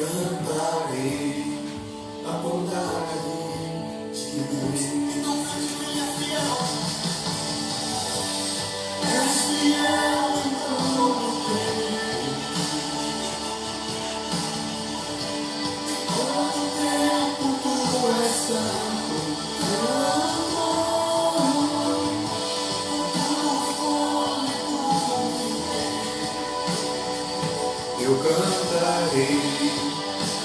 cantarei a bondade de Deus. És fiel em todo tempo, todo tempo tu és santo, teu amor, tua fome, eu cantarei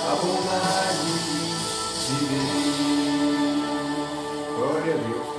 a bondade de Deus. Glória a Deus.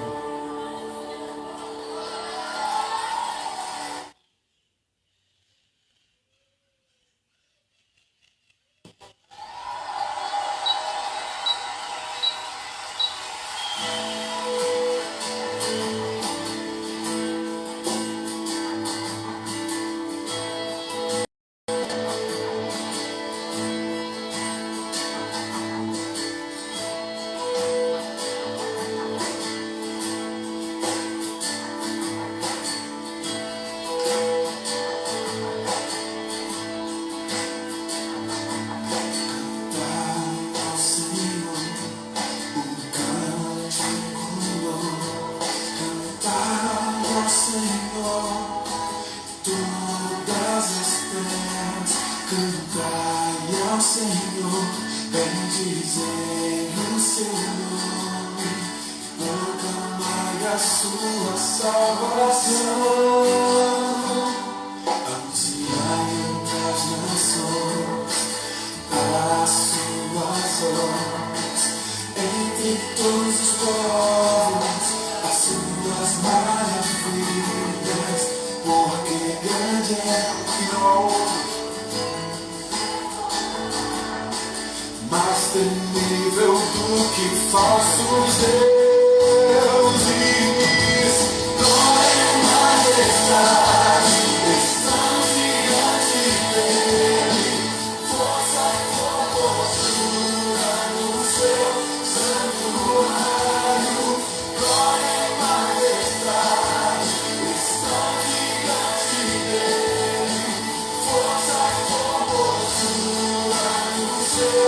Senhor, bendizei o seu nome, proclamai a sua salvação, anunciai entre as nações as suas obras, entre todos os povos as suas maravilhas, porque grande é o que não há outro, mais temível do que falsos deuses. Glória e majestade estão diante dele, força e formosura no seu santuário. Glória e majestade estão diante dele, força e formosura no seu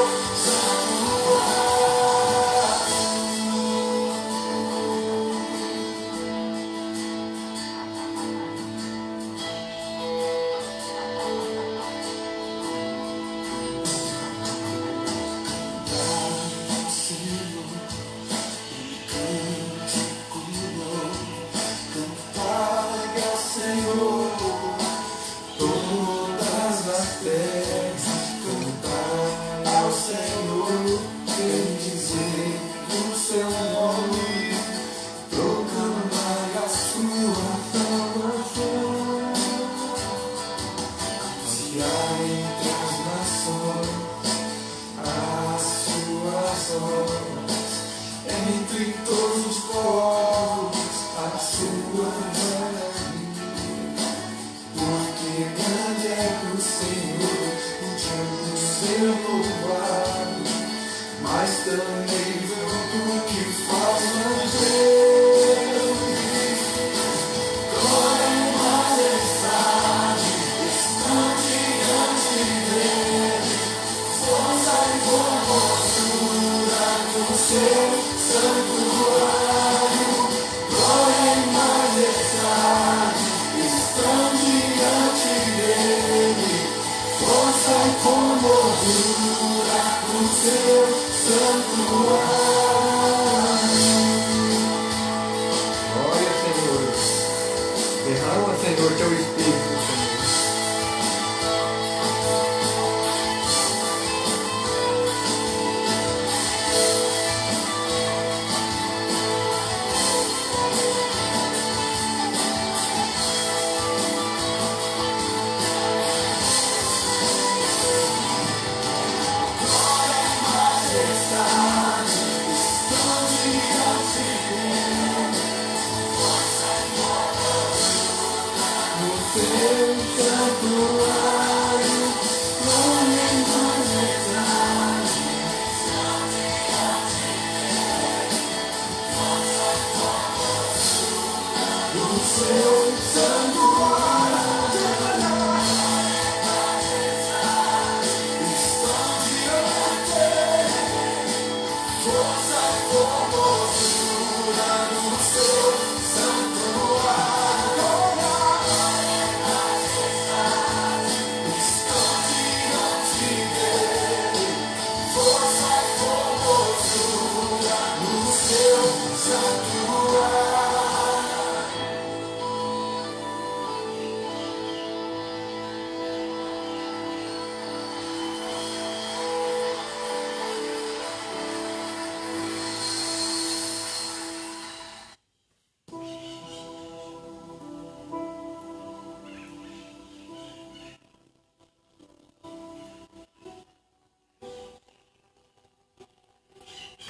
entre todos os povos a sua maravilha, porque grande é o Senhor, digno de ser louvado, mas temível do que falsos deuses. Glória e majestade estão diante dele, força e formosura no seu santuário. Glória e majestade estão diante dele, força e formosura no seu santuário. Glória, Senhor. Derrama, Senhor, teu Espírito, Senhor.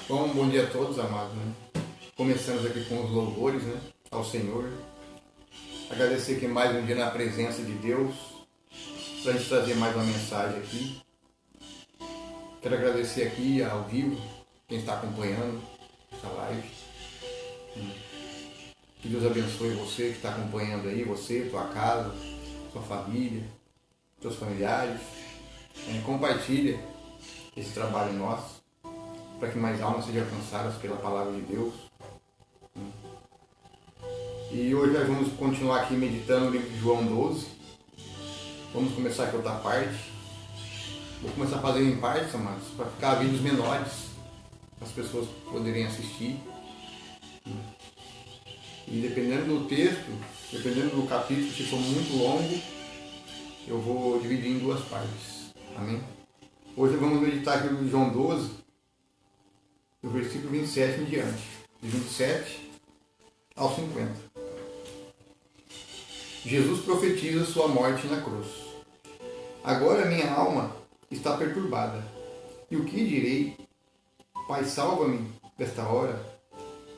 Bom, bom dia a todos, amados, né? Começamos aqui com os louvores, né, ao Senhor. Agradecer aqui mais um dia na presença de Deus, para a gente trazer mais uma mensagem aqui. Quero agradecer aqui ao vivo, quem está acompanhando essa live. Que Deus abençoe você que está acompanhando aí, você, tua casa, sua família, seus familiares. Compartilha esse trabalho nosso, para que mais almas sejam alcançadas pela palavra de Deus. E hoje nós vamos continuar aqui meditando no livro de João 12. Vamos começar aqui outra parte. Vou começar fazendo em partes, amados, para ficar vídeos menores, para as pessoas poderem assistir. E dependendo do texto, dependendo do capítulo, se for muito longo, eu vou dividir em duas partes. Amém? Hoje vamos meditar aqui no João 12, do versículo 27 em diante. De 27 ao 50. Jesus profetiza sua morte na cruz. Agora minha alma está perturbada. E o que direi? Pai, salva-me desta hora.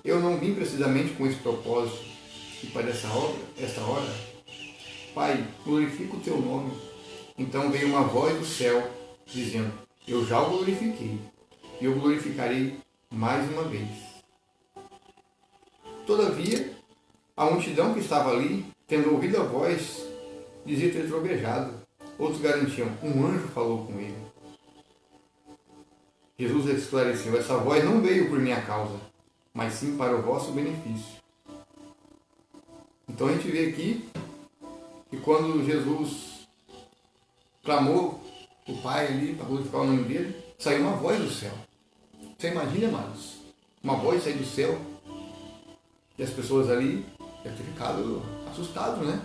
Eu não vim precisamente com esse propósito e para esta hora. Pai, glorifica o teu nome. Então veio uma voz do céu, dizendo, eu já o glorifiquei, e eu glorificarei mais uma vez. Todavia, a multidão que estava ali, tendo ouvido a voz, dizia ter trovejado. Outros garantiam, um anjo falou com ele. Jesus esclareceu, essa voz não veio por minha causa, mas sim para o vosso benefício. Então a gente vê aqui que quando Jesus clamou o Pai ali para glorificar o nome dele, saiu uma voz do céu. Você imagina, amados? Uma voz sair do céu e as pessoas ali devem ter ficado assustadas, né?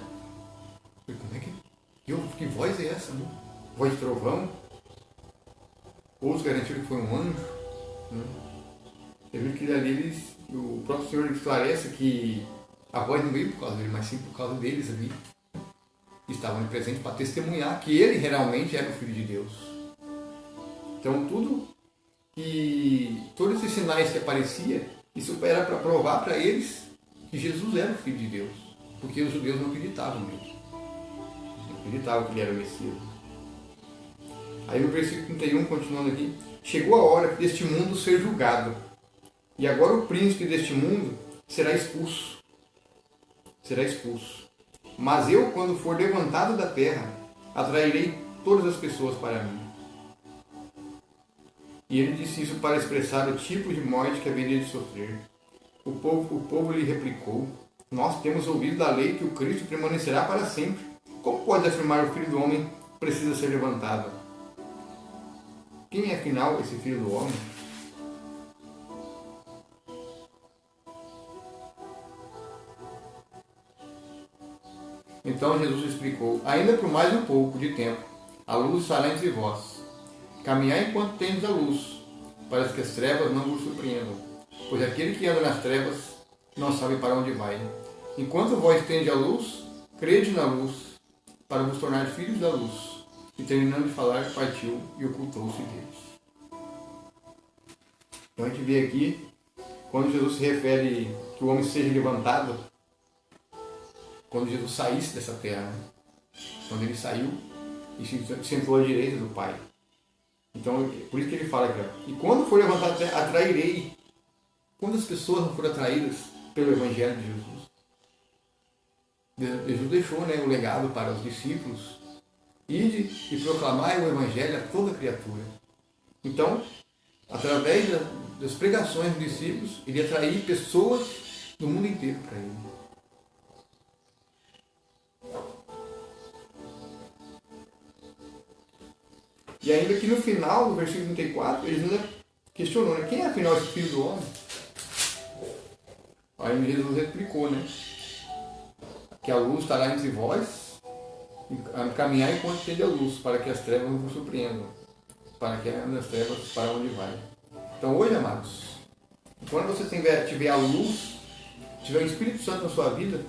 Como é que voz é essa? Né? Voz de trovão? Outros garantiram que foi um anjo. Né? Você viu que ali o próprio Senhor esclarece que a voz não veio por causa dele, mas sim por causa deles ali. Que estavam presentes para testemunhar que ele realmente era o Filho de Deus. Então todos esses sinais que apareciam, isso era para provar para eles que Jesus era o Filho de Deus. Porque os judeus não acreditavam nele. Não acreditavam que ele era o Messias. Aí no versículo 31, continuando aqui, chegou a hora deste mundo ser julgado. E agora o príncipe deste mundo será expulso. Será expulso. Mas eu, quando for levantado da terra, atrairei todas as pessoas para mim. E ele disse isso para expressar o tipo de morte que haveria de sofrer. O povo lhe replicou, nós temos ouvido da lei que o Cristo permanecerá para sempre. Como pode afirmar o Filho do Homem precisa ser levantado? Quem é afinal esse Filho do Homem? Então Jesus explicou, ainda por mais um pouco de tempo, a luz estará entre vós. Caminhai enquanto tendes a luz, para que as trevas não vos surpreendam. Pois aquele que anda nas trevas não sabe para onde vai. Enquanto vós tendes a luz, crede na luz, para vos tornar filhos da luz. E terminando de falar, partiu e ocultou-se deles. Então a gente vê aqui, quando Jesus se refere que o homem seja levantado, quando Jesus saísse dessa terra, né? Quando ele saiu e se sentou à direita do Pai. Então, por isso que ele fala aqui, ó, e quando for levantado, atrairei. Quantas pessoas não foram atraídas pelo Evangelho de Jesus? Jesus deixou, né, o legado para os discípulos. Ide e proclamai o Evangelho a toda criatura. Então, através das pregações dos discípulos, ele ia atrair pessoas do mundo inteiro para ele. E ainda que no final, no versículo 34, eles ainda questionou, né? Quem é afinal esse Filho do Homem? Aí Jesus explicou, né? Que a luz estará entre vós, caminhar enquanto tende a luz, para que as trevas não vos surpreendam, para que ande as trevas para onde vai. Então hoje, amados, quando você tiver a luz, tiver o Espírito Santo na sua vida,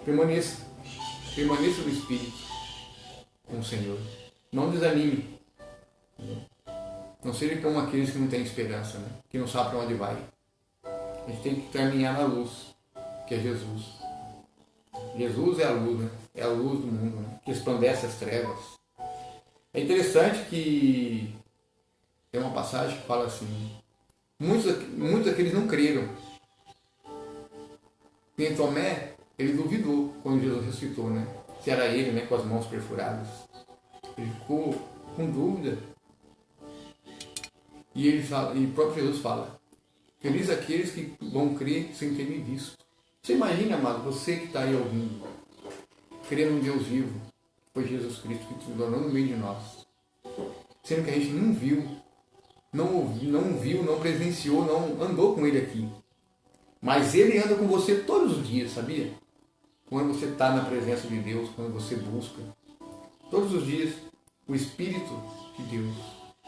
permaneça no Espírito com o Senhor. Não desanime. Não seja como aqueles que não têm esperança, né? Que não sabem para onde vai. A gente tem que caminhar na luz, que é Jesus. Jesus é a luz, né? É a luz do mundo, né? Que resplandece as trevas. É interessante que tem uma passagem que fala assim, muitos daqueles não creram. Tem Tomé, ele duvidou quando Jesus ressuscitou, né? Se era ele, né? Com as mãos perfuradas. Ele ficou com dúvida. E ele fala, e o próprio Jesus fala, feliz aqueles que vão crer sem ter me visto. Você imagina, amado, você que está aí ouvindo, crendo em Deus vivo, foi Jesus Cristo que se tornou no meio de nós. Sendo que a gente não viu, não ouviu, não presenciou, não andou com Ele aqui. Mas Ele anda com você todos os dias, sabia? Quando você está na presença de Deus, quando você busca. Todos os dias, o Espírito de Deus.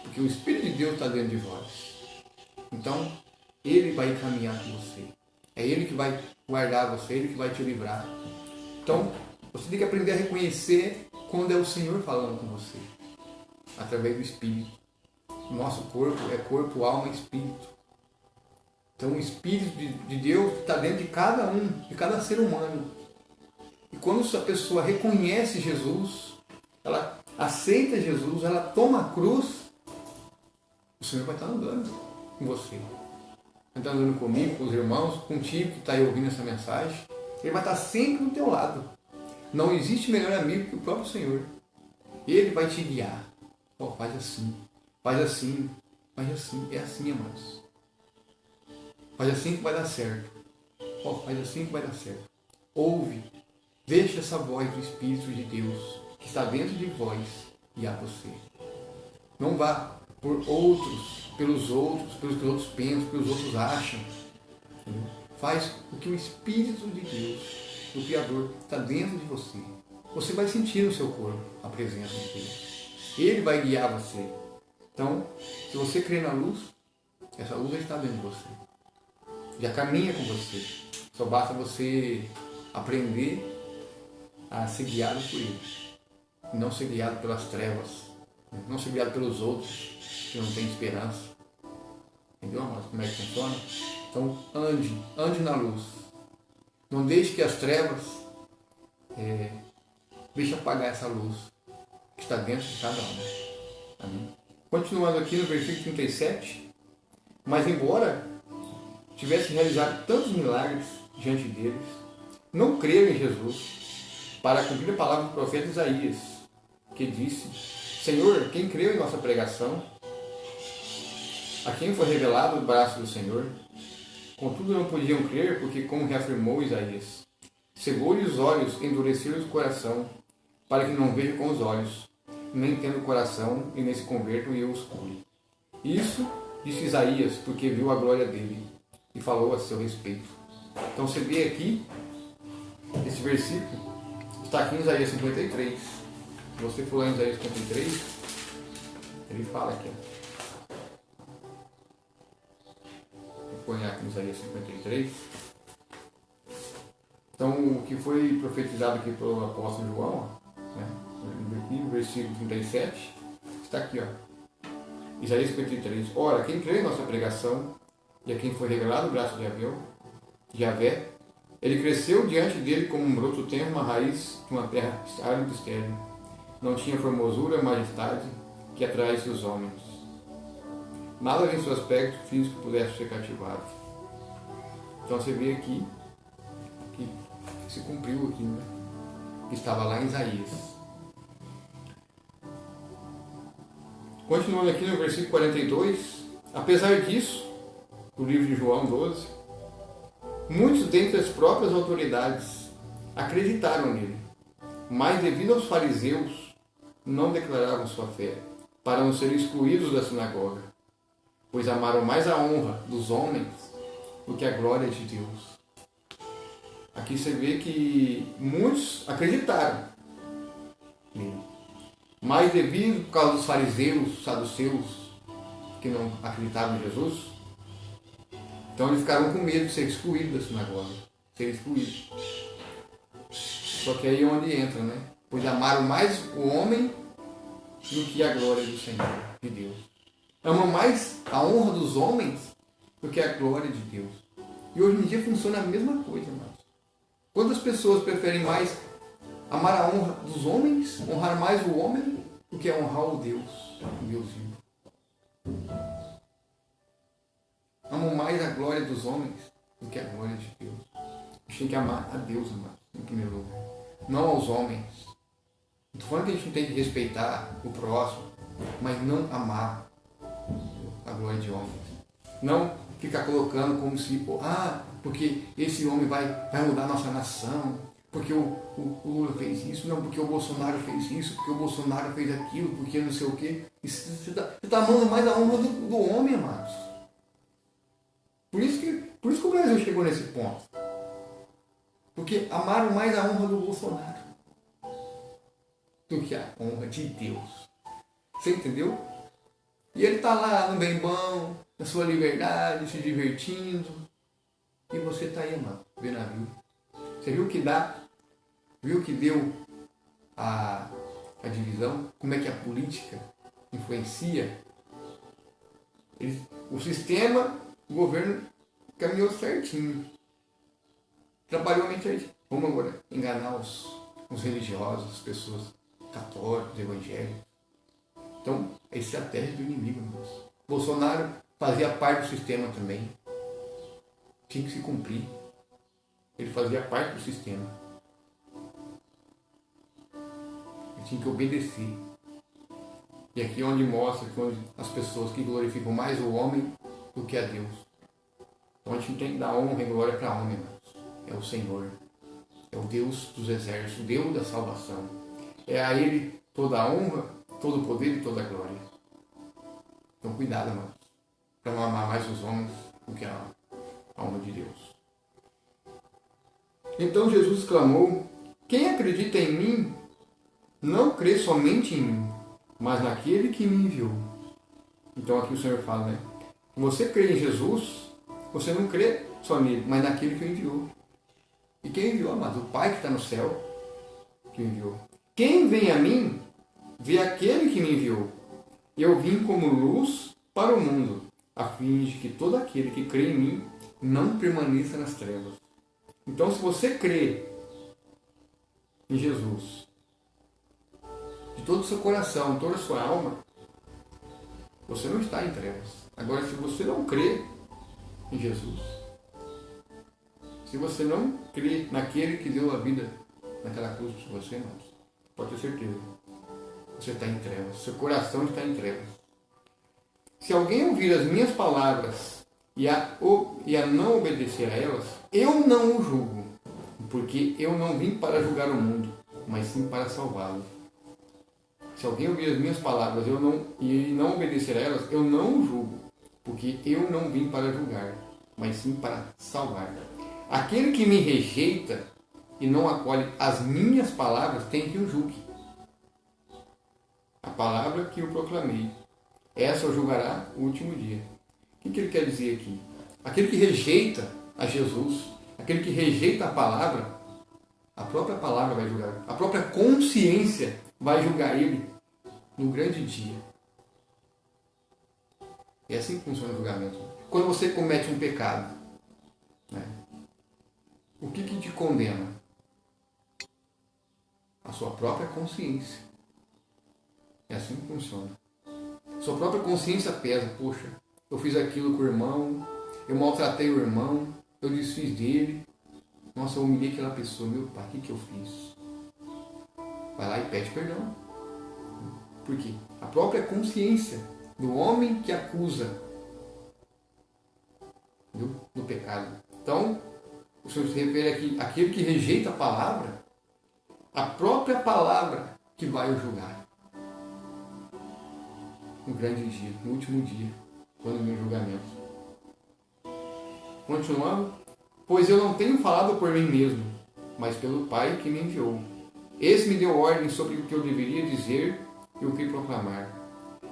Porque o Espírito de Deus está dentro de vós. Então, Ele vai caminhar com você. É Ele que vai guardar você, Ele que vai te livrar. Então, você tem que aprender a reconhecer quando é o Senhor falando com você. Através do Espírito. O nosso corpo é corpo, alma e Espírito. Então, o Espírito de Deus está dentro de cada um, de cada ser humano. E quando essa pessoa reconhece Jesus, ela aceita Jesus, ela toma a cruz, o Senhor vai estar andando com você. Vai estar andando comigo, com os irmãos, contigo que está aí ouvindo essa mensagem. Ele vai estar sempre do teu lado. Não existe melhor amigo que o próprio Senhor. Ele vai te guiar. Oh, faz assim, faz assim, faz assim. É assim, amados. Faz assim que vai dar certo. Oh, faz assim que vai dar certo. Ouve. Deixa essa voz do Espírito de Deus que está dentro de vós guiar você. Não vá por outros, pelos que os outros pensam, que os outros acham. Entendeu? Faz o que o Espírito de Deus, o Criador, está dentro de você. Você vai sentir no seu corpo a presença de Deus. Ele vai guiar você. Então, se você crê na luz, essa luz já está dentro de você. Já caminha com você. Só basta você aprender a ser guiado por Ele. Não ser guiado pelas trevas. Não ser guiado pelos outros que não têm esperança. Entendeu, amados? Como é que funciona? Então, ande na luz. Não deixe que as trevas deixe apagar essa luz que está dentro de cada um. Amém? Continuando aqui no versículo 37. Mas embora tivesse realizado tantos milagres diante deles, não creram em Jesus, para cumprir a palavra do profeta Isaías, que disse, Senhor, quem creu em nossa pregação? A quem foi revelado o braço do Senhor? Contudo não podiam crer, porque, como reafirmou Isaías, cegou-lhe os olhos, endureceu-lhe o coração, para que não vejam com os olhos, nem tendo o coração, e nem se convertam e eu os cure. Isso disse Isaías, porque viu a glória dele, e falou a seu respeito. Então você vê aqui, esse versículo, está aqui em Isaías 53. Se você for lá em Isaías 53, ele fala aqui. Vou pôr aqui em Isaías 53. Então, o que foi profetizado aqui pelo apóstolo João, né, no versículo 37, está aqui, ó. Isaías 53. Ora, quem crê em nossa pregação, e a quem foi revelado o braço de Javé, ele cresceu diante dele como um broto tenro, uma raiz de uma terra árida e estéril. Não tinha formosura, majestade, que atraísse os homens. Nada em seu aspecto físico pudesse ser cativado. Então você vê aqui que se cumpriu aqui, né? Que estava lá em Isaías. Continuando aqui no versículo 42, apesar disso, o livro de João 12, muitos dentre as próprias autoridades acreditaram nele, mas devido aos fariseus não declaravam sua fé, para não serem excluídos da sinagoga, pois amaram mais a honra dos homens do que a glória de Deus. Aqui você vê que muitos acreditaram nele, mas devido por causa dos fariseus, saduceus, que não acreditavam em Jesus, então eles ficaram com medo de ser excluídos da sinagoga, ser excluídos. Só que aí é onde entra, né? Pois amaram mais o homem do que a glória do Senhor, de Deus. Amam mais a honra dos homens do que a glória de Deus. E hoje em dia funciona a mesma coisa, irmãos. Quantas pessoas preferem mais amar a honra dos homens, honrar mais o homem, do que honrar o Deus vivo? Amam mais a glória dos homens do que a glória de Deus. A gente tem que amar a Deus, irmãos, em primeiro lugar. Não aos homens. Não estou falando que a gente não tem que respeitar o próximo, mas não amar a glória de homens. Não ficar colocando como se, porque esse homem vai mudar a nossa nação, porque o Lula fez isso, não, porque o Bolsonaro fez isso, porque o Bolsonaro fez aquilo, porque não sei o quê. Você está amando mais a honra do homem, amados. Por isso que o Brasil chegou nesse ponto. Porque amaram mais a honra do Bolsonaro do que a honra de Deus. Você entendeu? E ele está lá no bem bom, na sua liberdade, se divertindo. E você está aí, amado, vendo a vida. Você viu o que dá? Viu o que deu a divisão? Como é que a política influencia? O sistema, o governo caminhou certinho. Trabalhou bem certinho. Vamos agora enganar os religiosos, as pessoas católicas, evangélicas. Então, é estratégia do inimigo, irmãos. Bolsonaro fazia parte do sistema também. Tinha que se cumprir. Ele fazia parte do sistema. Ele tinha que obedecer. E aqui é onde mostra que as pessoas que glorificam mais o homem do que a Deus. Então a gente tem que dar honra e glória para o homem, irmãos. É o Senhor. É o Deus dos exércitos, o Deus da salvação. É a Ele toda a honra, todo o poder e toda a glória. Então cuidado, irmãos, para não amar mais os homens do que a honra de Deus. Então Jesus clamou: quem acredita em mim, não crê somente em mim, mas naquele que me enviou. Então aqui o Senhor fala, né? Você crê em Jesus, você não crê só nele, mas naquele que o enviou. E quem enviou, amado? O Pai que está no céu, que enviou. Quem vem a mim, vê aquele que me enviou. Eu vim como luz para o mundo, a fim de que todo aquele que crê em mim não permaneça nas trevas. Então, se você crê em Jesus, de todo o seu coração, toda a sua alma, você não está em trevas. Agora, se você não crê em Jesus, se você não crê naquele que deu a vida naquela cruz por você, irmãos, pode ter certeza, você está em trevas, seu coração está em trevas. Se alguém ouvir as minhas palavras e a não obedecer a elas, eu não o julgo, porque eu não vim para julgar o mundo, mas sim para salvá-lo. Se alguém ouvir as minhas palavras e não obedecer a elas, eu não o julgo, porque eu não vim para julgar, mas sim para salvar. Aquele que me rejeita e não acolhe as minhas palavras tem que o julgue. A palavra que eu proclamei, essa o julgará o último dia. O que ele quer dizer aqui? Aquele que rejeita a Jesus, aquele que rejeita a própria palavra vai julgar. A própria consciência vai julgar ele no grande dia. É assim que funciona o julgamento. Quando você comete um pecado, né? O que te condena? A sua própria consciência. É assim que funciona. Sua própria consciência pesa. Poxa, eu fiz aquilo com o irmão, eu maltratei o irmão, eu desfiz dele. Nossa, eu humilhei aquela pessoa. Meu pai, o que eu fiz? Vai lá e pede perdão. Por quê? A própria consciência do homem que acusa do pecado. Então, o Senhor se refere aqui àquele que rejeita a palavra, a própria palavra que vai o julgar. No grande dia, no último dia, quando vem o julgamento. Continuando. Pois eu não tenho falado por mim mesmo, mas pelo Pai que me enviou. Esse me deu ordem sobre o que eu deveria dizer e o que proclamar.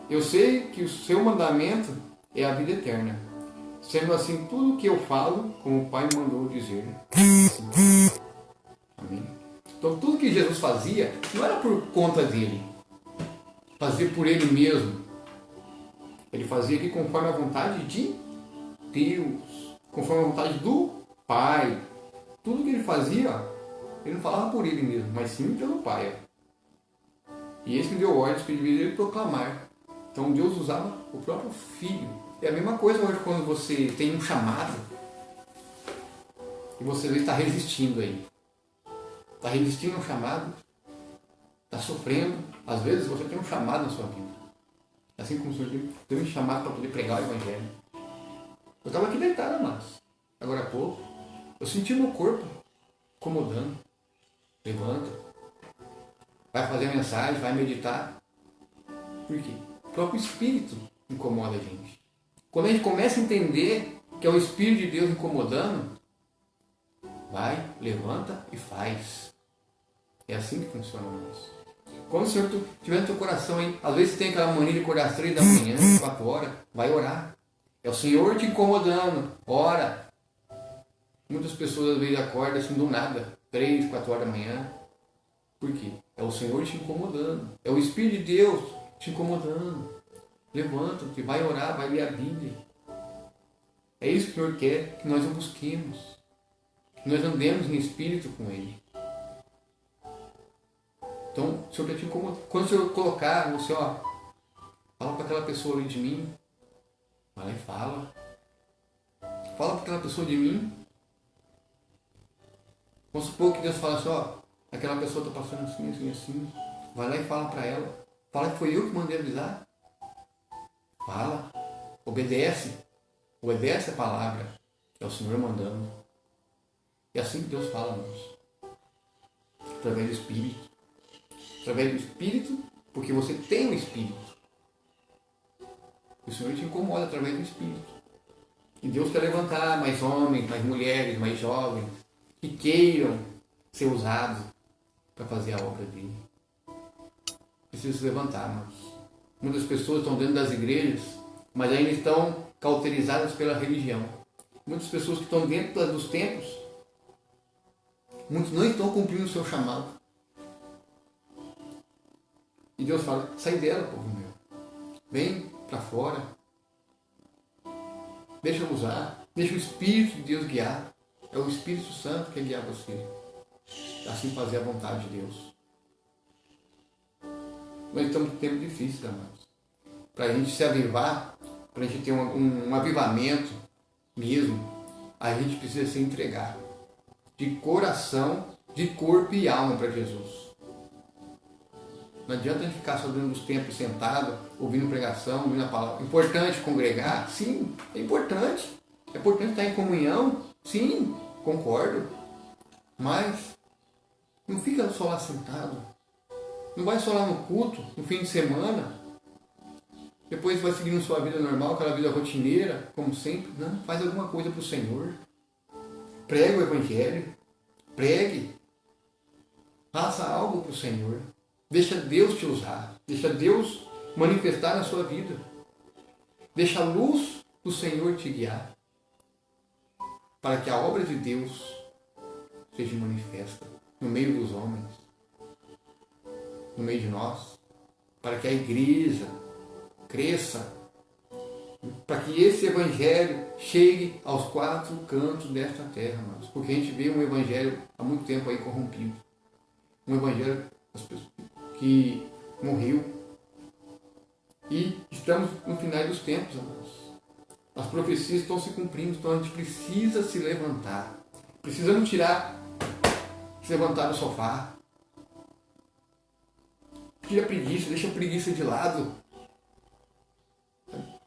Eu sei que o seu mandamento é a vida eterna. Sendo assim, tudo o que eu falo, como o Pai me mandou dizer. Amém? Então, tudo que Jesus fazia não era por conta dele. Fazia por ele mesmo. Ele fazia aqui conforme a vontade de Deus, conforme a vontade do Pai. Tudo que ele fazia, ele não falava por ele mesmo, mas sim pelo Pai. E esse me deu ordens que ele deveria proclamar. Então Deus usava o próprio Filho. É a mesma coisa hoje quando você tem um chamado e você está resistindo aí. Está resistindo ao chamado, está sofrendo. Às vezes você tem um chamado na sua vida. Assim como o Senhor tem um chamado para poder pregar o Evangelho. Eu estava aqui deitado, mas agora há pouco eu senti meu corpo incomodando. Levanta. Vai fazer a mensagem, vai meditar. Por quê? O próprio Espírito incomoda a gente. Quando a gente começa a entender que é o Espírito de Deus incomodando, vai, levanta e faz. É assim que funciona o nosso. Quando o Senhor tiver no teu coração aí, às vezes tem aquela mania de acordar às 3 da manhã, 4 horas, vai orar. É o Senhor te incomodando, ora. Muitas pessoas às vezes acordam assim do nada, 3, 4 horas da manhã. Por quê? É o Senhor te incomodando. É o Espírito de Deus te incomodando. Levanta-te, vai orar, vai ler a Bíblia. É isso que o Senhor quer que nós o busquemos. Que nós andemos em espírito com Ele. Então, o Senhor está te incomodando. Quando o Senhor colocar, você, fala para aquela pessoa ali de mim. Vai lá e fala. Fala para aquela pessoa de mim. Vamos supor que Deus fala assim, aquela pessoa está passando assim, assim, assim. Vai lá e fala para ela. Fala que foi eu que mandei avisar. Fala. Obedece. Obedece a palavra. É o Senhor mandando. É assim que Deus fala, irmãos. Através do Espírito. Através do Espírito, porque você tem o Espírito. O Senhor te incomoda através do Espírito. E Deus quer levantar mais homens, mais mulheres, mais jovens, que queiram ser usados para fazer a obra dele. Precisa se levantar, irmãos. Muitas pessoas estão dentro das igrejas, mas ainda estão cauterizadas pela religião. Muitas pessoas que estão dentro dos templos, muitos não estão cumprindo o seu chamado. E Deus fala, sai dela, povo meu. Vem para fora. Deixa eu usar. Deixa o Espírito de Deus guiar. É o Espírito Santo que quer guiar você. Assim fazer a vontade de Deus. Nós estamos em um tempo difícil, amados. Para a gente se avivar, para a gente ter um avivamento mesmo, a gente precisa se entregar de coração, de corpo e alma para Jesus. Não adianta a gente ficar só dentro dos templos sentado, ouvindo pregação, ouvindo a palavra. Importante congregar? Sim, é importante. É importante estar em comunhão? Sim, concordo. Mas não fica só lá sentado. Não vai só lá no culto, no fim de semana. Depois vai seguindo sua vida normal, aquela vida rotineira, como sempre. Não, faz alguma coisa para o Senhor. Pregue o Evangelho. Pregue. Faça algo para o Senhor. Deixa Deus te usar. Deixa Deus manifestar na sua vida. Deixa a luz do Senhor te guiar. Para que a obra de Deus seja manifesta no meio dos homens. No meio de nós. Para que a igreja cresça. Para que esse Evangelho chegue aos 4 cantos desta terra. Mas, porque a gente vê um Evangelho há muito tempo aí corrompido. Um Evangelho que morreu. E estamos no final dos tempos, amados. As profecias estão se cumprindo, então a gente precisa se levantar. Precisamos se levantar do sofá. Tira a preguiça, deixa a preguiça de lado.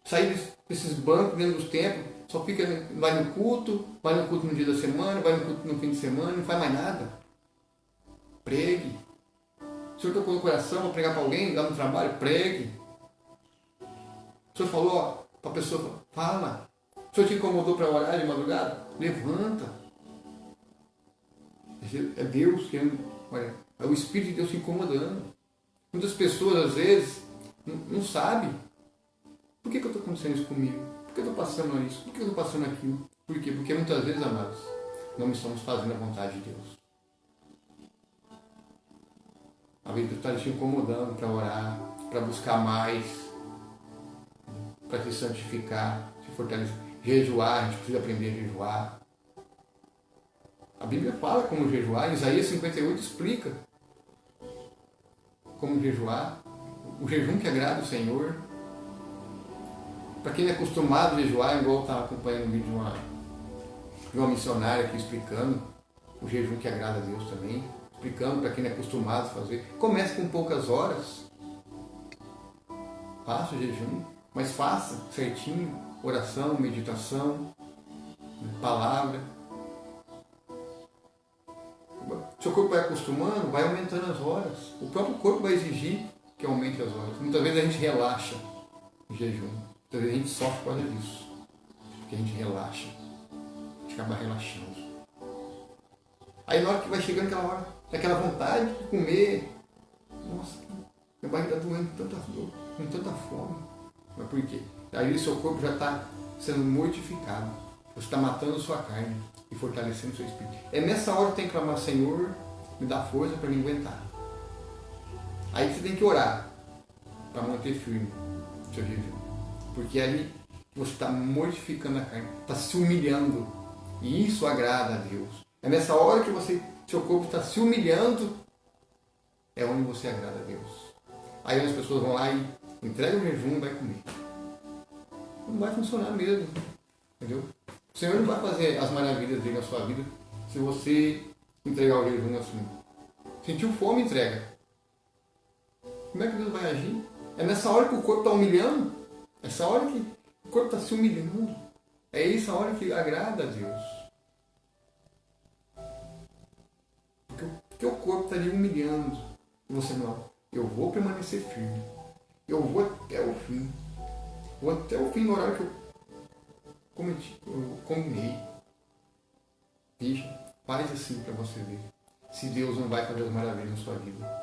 Sair desses bancos dentro dos templos, só fica, vai no culto no dia da semana, vai no culto no fim de semana, não faz mais nada. Pregue. O Senhor tocou no coração para pregar para alguém, lá no trabalho, pregue. O Senhor falou para a pessoa, fala. O Senhor te incomodou para orar de madrugada? Levanta. É Deus que é o Espírito de Deus te incomodando. Muitas pessoas, às vezes, não sabem. Por que eu estou acontecendo isso comigo? Por que eu estou passando isso? Por que eu estou passando aquilo? Por quê? Porque muitas vezes, amados, não estamos fazendo a vontade de Deus. A vida está te incomodando para orar, para buscar mais, para se santificar, se fortalecer. Jejuar, a gente precisa aprender a jejuar. A Bíblia fala como jejuar, Isaías 58 explica como jejuar, o jejum que agrada o Senhor. Para quem é acostumado a jejuar, igual eu estava acompanhando o vídeo de uma missionária aqui explicando o jejum que agrada a Deus também, explicando para quem é acostumado a fazer. Comece com poucas horas, faça o jejum, mas faça certinho, oração, meditação, palavra. Seu corpo vai acostumando, vai aumentando as horas. O próprio corpo vai exigir que aumente as horas. Muitas vezes a gente relaxa em jejum. Muitas vezes a gente sofre por causa disso. Porque a gente relaxa. A gente acaba relaxando. Aí na hora que vai chegando aquela hora, aquela vontade de comer. Nossa, minha barriga está doendo com tanta dor, com tanta fome. Mas por quê? Aí o seu corpo já está sendo mortificado. Você está matando sua carne e fortalecendo seu espírito. É nessa hora que tem que clamar, Senhor, me dá força para me aguentar. Aí você tem que orar para manter firme o seu jejum. Porque aí você está mortificando a carne, está se humilhando. E isso agrada a Deus. É nessa hora que seu corpo está se humilhando, é onde você agrada a Deus. Aí as pessoas vão lá e entregam o jejum e vai comer. Não vai funcionar mesmo. Entendeu? O Senhor não vai fazer as maravilhas dele na sua vida se você entregar o jejum assim. Sentiu fome, entrega. Como é que Deus vai agir? É nessa hora que o corpo está humilhando. Essa hora que o corpo está se humilhando. É essa hora que agrada a Deus. Porque o corpo está ali humilhando. E você não. Eu vou permanecer firme. Eu vou até o fim. Vou até o fim no horário que eu combinei. Veja, faz assim para você ver. Se Deus não vai fazer as maravilhas na sua vida.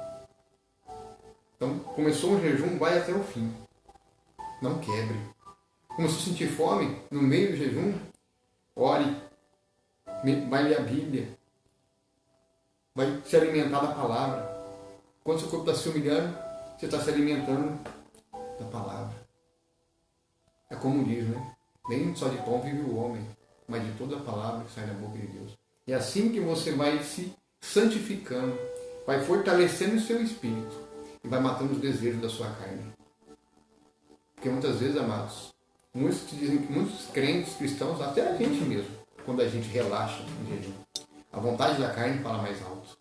Então, começou um jejum, vai até o fim. Não quebre. Começou a sentir fome, no meio do jejum, ore. Vai ler a Bíblia. Vai se alimentar da palavra. Quando seu corpo está se humilhando, você está se alimentando da palavra. É como diz, né? Nem só de pão vive o homem, mas de toda a palavra que sai da boca de Deus. É assim que você vai se santificando, vai fortalecendo o seu espírito e vai matando os desejos da sua carne. Porque muitas vezes, amados, muitos crentes cristãos, até a gente mesmo, quando a gente relaxa em jejum, a vontade da carne fala mais alto.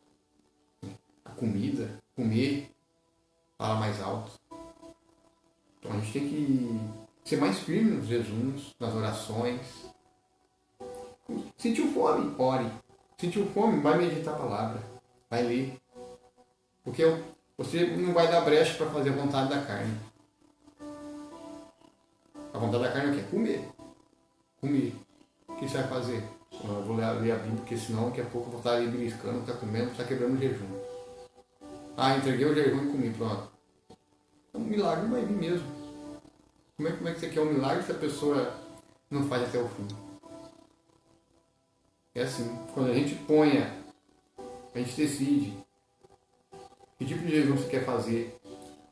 A comida, comer, fala mais alto. Então a gente tem que ser mais firme nos jejuns, nas orações. Sentiu fome? Ore. Sentiu fome? Vai meditar a palavra. Vai ler. Porque você não vai dar brecha para fazer a vontade da carne. A vontade da carne é o quê? Comer. Comer. O que você vai fazer? Eu vou ler a Bíblia, porque senão daqui a pouco eu vou estar ali beliscando, vou estar comendo, vou estar quebrando o jejum. Entreguei o jejum e comi, pronto. Um milagre não vai vir mesmo. Como é que você quer um milagre se a pessoa não faz até o fim? É assim, quando a gente a gente decide que tipo de jejum você quer fazer,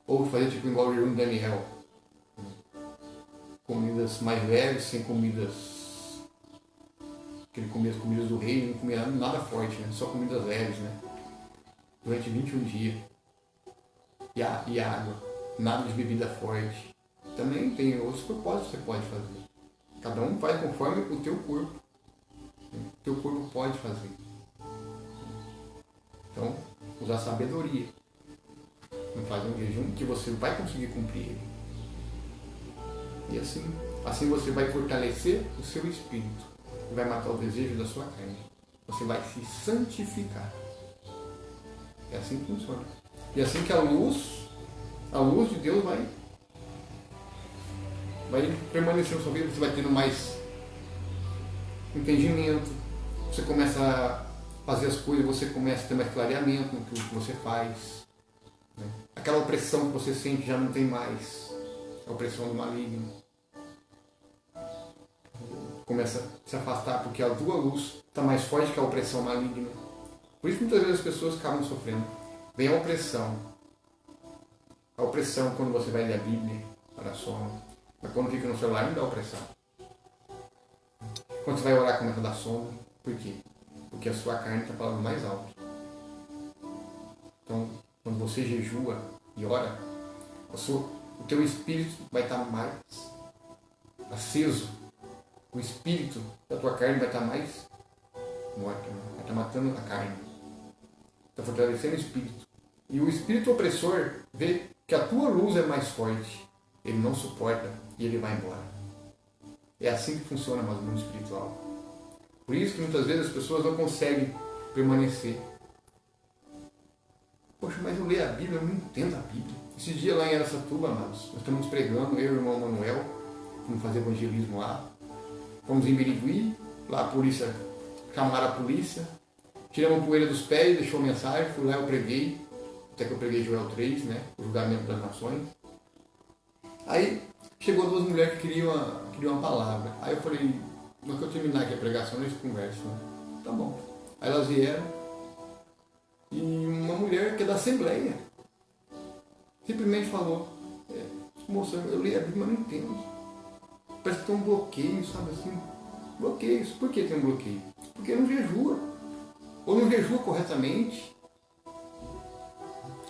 ou fazer tipo igual o jejum de Daniel. Comidas mais leves, sem comidas... que ele comia as comidas do rei, não comia nada forte, né? Só comidas leves, né? Durante 21 dias. E água. Nada de bebida forte. Também tem outros propósitos que você pode fazer. Cada um faz conforme o teu corpo. O teu corpo pode fazer. Então, usar sabedoria. Não faz um jejum que você vai conseguir cumprir ele. E assim você vai fortalecer o seu espírito. E vai matar o desejo da sua carne. Você vai se santificar. É assim que funciona. E assim que a luz de Deus vai permanecer na sua vida. Você vai tendo mais entendimento. Você começa a fazer as coisas, você começa a ter mais clareamento no que você faz. Né? Aquela opressão que você sente já não tem mais. A opressão do maligno. Começa a se afastar porque a tua luz está mais forte que a opressão maligna. Por isso muitas vezes as pessoas acabam sofrendo. Vem a opressão. A opressão quando você vai ler a Bíblia, oração. Mas quando fica no celular não dá opressão. Quando você vai orar, começa a dar sono. Por quê? Porque a sua carne está falando mais alto. Então, quando você jejua e ora, o teu espírito vai estar mais aceso. O espírito da tua carne vai estar mais morto. Vai estar matando a carne. Está fortalecendo o espírito. E o espírito opressor vê que a tua luz é mais forte. Ele não suporta e ele vai embora. É assim que funciona mais o mundo espiritual. Por isso que muitas vezes as pessoas não conseguem permanecer. Poxa, mas eu leio a Bíblia, eu não entendo a Bíblia. Esse dia lá em Araçatuba, amados, nós estamos pregando, eu e o irmão Manuel, fomos fazer evangelismo lá. Fomos em Birigui, lá a polícia, chamaram a polícia, tiramos a poeira dos pés, deixou mensagem, fui lá, eu preguei, até que eu preguei Joel 3, né, o julgamento das nações. Aí chegou duas mulheres que queriam uma palavra. Aí eu falei, no que eu terminar aqui a pregação, eles conversam. Né? Tá bom. Aí elas vieram e uma mulher que é da Assembleia simplesmente falou, moça, eu leio a Bíblia, mas não entendo. Parece que tem um bloqueio, sabe assim? Bloqueios. Por que tem um bloqueio? Porque não jejua. Ou não jejua corretamente,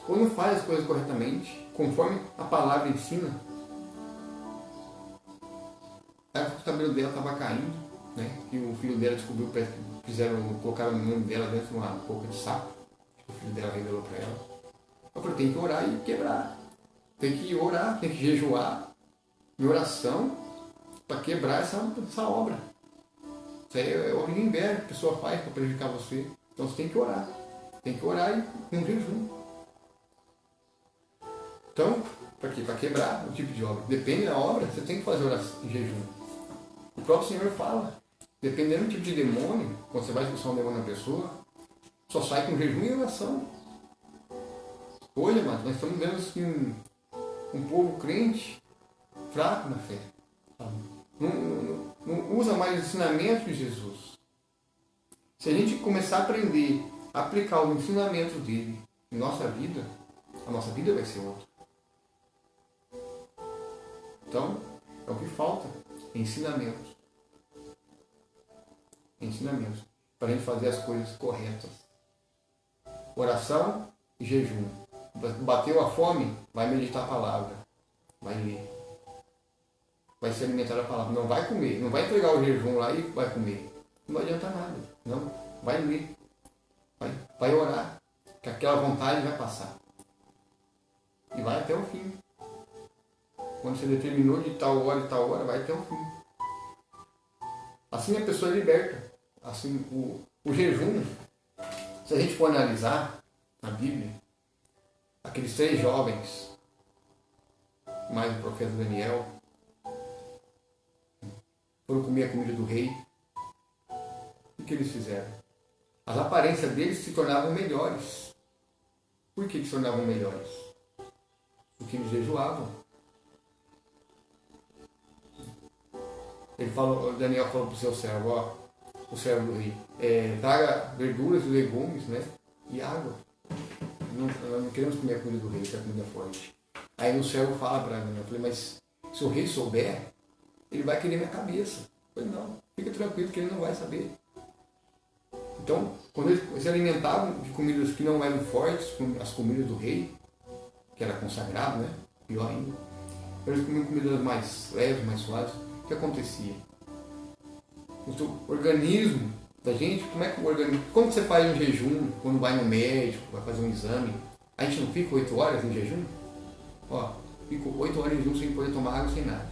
ou não faz as coisas corretamente, conforme a palavra ensina. Aí o cabelo dela estava caindo, né? E o filho dela descobriu, colocaram o nome dela dentro de uma boca de sapo. O filho dela revelou para ela. Eu falei, tem que orar e quebrar. Tem que orar, tem que jejuar em oração para quebrar essa obra. Isso aí é obra de inveja que a pessoa faz para prejudicar você. Então você tem que orar. Tem que orar e com jejum. Então, para quê? Para quebrar o tipo de obra. Depende da obra, você tem que fazer oração em jejum. O próprio Senhor fala, dependendo do tipo de demônio, quando você vai expulsar um demônio na pessoa, só sai com jejum e oração. Hoje, amados, nós estamos vendo assim, um povo crente fraco na fé. Não usa mais o ensinamento de Jesus. Se a gente começar a aprender, a aplicar os ensinamentos dele em nossa vida, a nossa vida vai ser outra. Então, é o que falta. Ensinamentos. Ensinamentos. Para a gente fazer as coisas corretas. Oração e jejum. Bateu a fome, vai meditar a palavra. Vai ler. Vai se alimentar da palavra. Não vai comer. Não vai entregar o jejum lá e vai comer. Não adianta nada. Não. Vai ler. Vai orar. Que aquela vontade vai passar. E vai até o fim. Quando você determinou de tal hora e tal hora, vai até o fim. Assim a pessoa é liberta. Assim, o jejum, se a gente for analisar na Bíblia, aqueles 3 jovens, mais o profeta Daniel, foram comer a comida do rei. O que eles fizeram? As aparências deles se tornavam melhores. Por que se tornavam melhores? Porque eles jejuavam. O Daniel falou para o seu servo, o servo do rei, traga verduras e legumes, né? E água. Nós não queremos comer a comida do rei, que é a comida forte. Aí o servo fala para Daniel, eu falei, mas se o rei souber, ele vai querer minha cabeça. Eu falei, não, fica tranquilo que ele não vai saber. Então, quando eles se alimentavam de comidas que não eram fortes, as comidas do rei, que era consagrado, né? Pior ainda. Eles comiam comidas mais leves, mais suaves. O que acontecia? O organismo da gente, como é que o organismo... Quando você faz um jejum, quando vai no médico, vai fazer um exame, a gente não fica 8 horas em jejum? Ó, fica 8 horas em jejum sem poder tomar água, sem nada.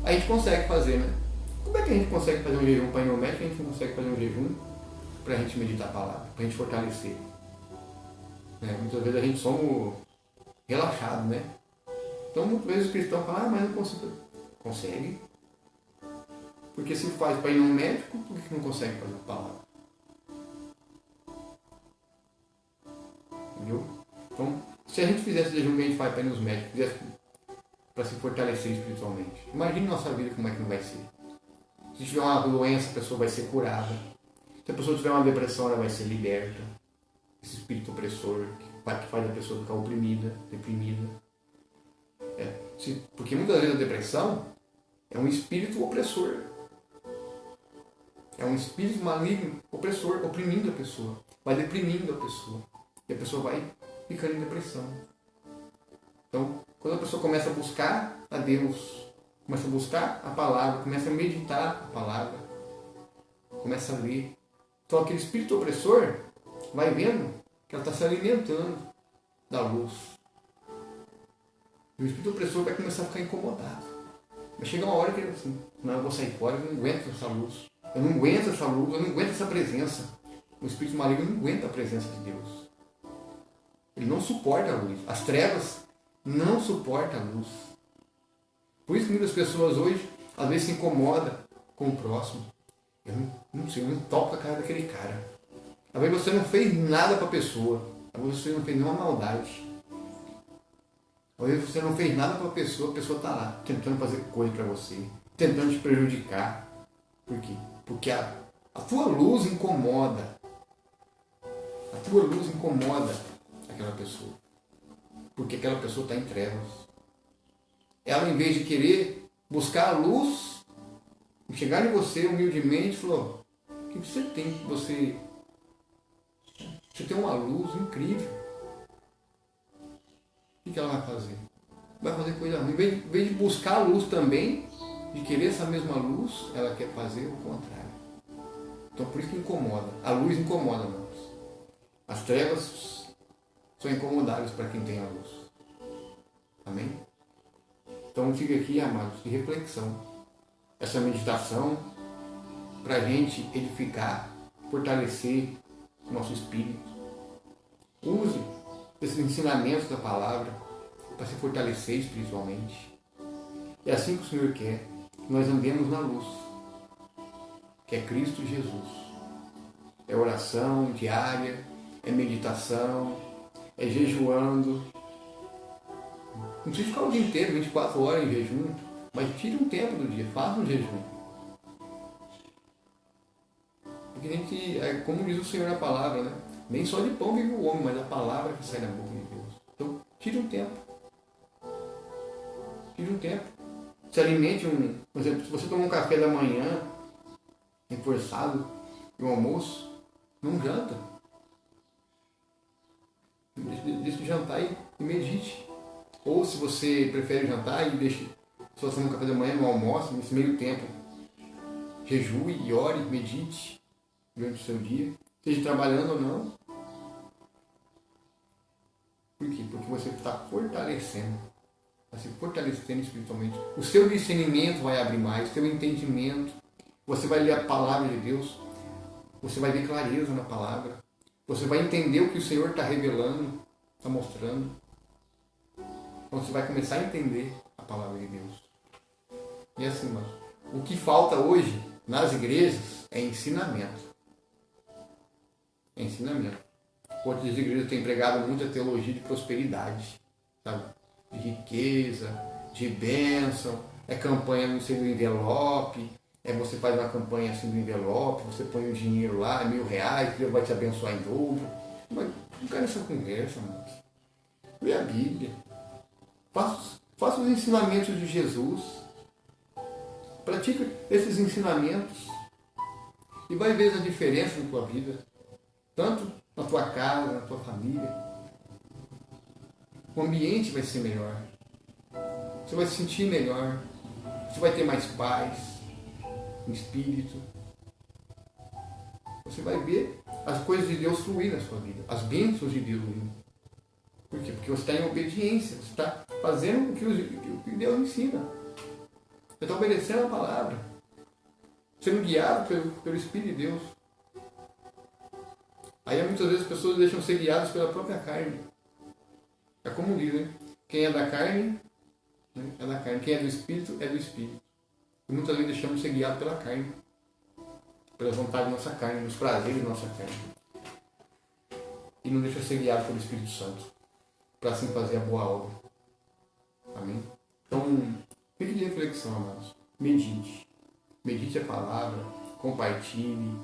A gente consegue fazer, né? Como é que a gente consegue fazer um jejum para ir no médico? A gente não consegue fazer um jejum para a gente meditar a palavra, para a gente fortalecer. Muitas vezes a gente somos relaxados, né? Então muitas vezes o cristão fala, mas não consigo. Consegue. Porque se faz para ir no médico, por que não consegue fazer a palavra? Entendeu? Então, se a gente fizesse jejum que a gente faz para ir nos médicos, fizesse para se fortalecer espiritualmente, imagine nossa vida como é que não vai ser. Se tiver uma doença, a pessoa vai ser curada. Se a pessoa tiver uma depressão, ela vai ser liberta. Esse espírito opressor que faz a pessoa ficar oprimida, deprimida. Porque muitas vezes a depressão É um espírito opressor. É um espírito maligno, opressor, oprimindo a pessoa. Vai deprimindo a pessoa. E a pessoa vai ficando em depressão. Então, quando a pessoa começa a buscar a Deus, começa a buscar a palavra, começa a meditar a palavra, começa a ler. Então, aquele espírito opressor vai vendo que ela está se alimentando da luz. E o espírito opressor vai começar a ficar incomodado. Vai chegar uma hora que ele assim, não, eu vou sair fora, eu não aguento essa luz. Eu não aguento essa luz, eu não aguento essa presença. O espírito maligno não aguenta a presença de Deus. Ele não suporta a luz. As trevas não suportam a luz. Por isso que muitas pessoas hoje, às vezes, se incomodam com o próximo. Eu não sei, eu não toco a cara daquele cara. Às vezes você não fez nada para a pessoa. Às vezes você não fez nenhuma maldade. Às vezes você não fez nada para a pessoa está lá, tentando fazer coisa para você, tentando te prejudicar. Por quê? Porque a tua luz incomoda. A tua luz incomoda aquela pessoa. Porque aquela pessoa está em trevas. Ela, em vez de querer buscar a luz, chegar em você humildemente, falou: o que você tem? Você tem uma luz incrível. O que ela vai fazer? Vai fazer coisa ruim. Em vez de buscar a luz também, de querer essa mesma luz, ela quer fazer o contrário. Então, por isso que incomoda. A luz incomoda, irmãos. As trevas são incomodáveis para quem tem a luz. Amém? Então, fica aqui, amados, de reflexão. Essa meditação para a gente edificar, fortalecer o nosso espírito. Use esses ensinamentos da palavra para se fortalecer espiritualmente. É assim que o Senhor quer que nós andemos na luz, que é Cristo Jesus. É oração diária, é meditação, é jejuando. Não precisa ficar o dia inteiro, 24 horas em jejum, mas tire um tempo do dia, faça um jejum. Porque a gente, como diz o Senhor na palavra, né? Nem só de pão vive o homem, mas a palavra que sai da boca de Deus. Então, tire um tempo. Tire um tempo. Se alimente por exemplo, se você tomar um café da manhã, reforçado, e um almoço, não janta. Deixe de jantar e medite. Ou se você prefere jantar e deixe, se você tomar um café da manhã, no almoço, nesse meio tempo, jejue e ore, medite durante o seu dia, seja trabalhando ou não. Por quê? Porque você está fortalecendo. Está se fortalecendo espiritualmente. O seu discernimento vai abrir mais, o seu entendimento. Você vai ler a palavra de Deus. Você vai ver clareza na palavra. Você vai entender o que o Senhor está revelando, está mostrando. Então você vai começar a entender a palavra de Deus. E assim, irmãos, o que falta hoje nas igrejas é ensinamento. É ensinamento. Outras igrejas têm pregado muita teologia de prosperidade, sabe? De riqueza, de bênção, é campanha não sei do envelope, você faz uma campanha assim do envelope, você põe o dinheiro lá, R$1.000, Deus vai te abençoar em dobro. Mas não quero essa conversa, mano. Lê a Bíblia. Faça os ensinamentos de Jesus. Pratica esses ensinamentos e vai ver a diferença na tua vida, tanto na tua casa, na tua família. O ambiente vai ser melhor. Você vai se sentir melhor. Você vai ter mais paz no espírito. Você vai ver as coisas de Deus fluir na sua vida. As bênçãos de Deus fluir. Por quê? Porque você está em obediência. Você está fazendo o que Deus ensina. Você está obedecendo a palavra. Sendo guiado pelo Espírito de Deus. Aí muitas vezes as pessoas deixam ser guiadas pela própria carne. É como dizem, quem é da carne, né, é da carne. Quem é do Espírito, é do Espírito. E muitas vezes deixamos ser guiados pela carne. Pela vontade da nossa carne, nos prazeres da nossa carne. E não deixa ser guiado pelo Espírito Santo. Para assim fazer a boa obra. Amém? Então, fique de reflexão, amados. Medite. Medite a palavra. Compartilhe.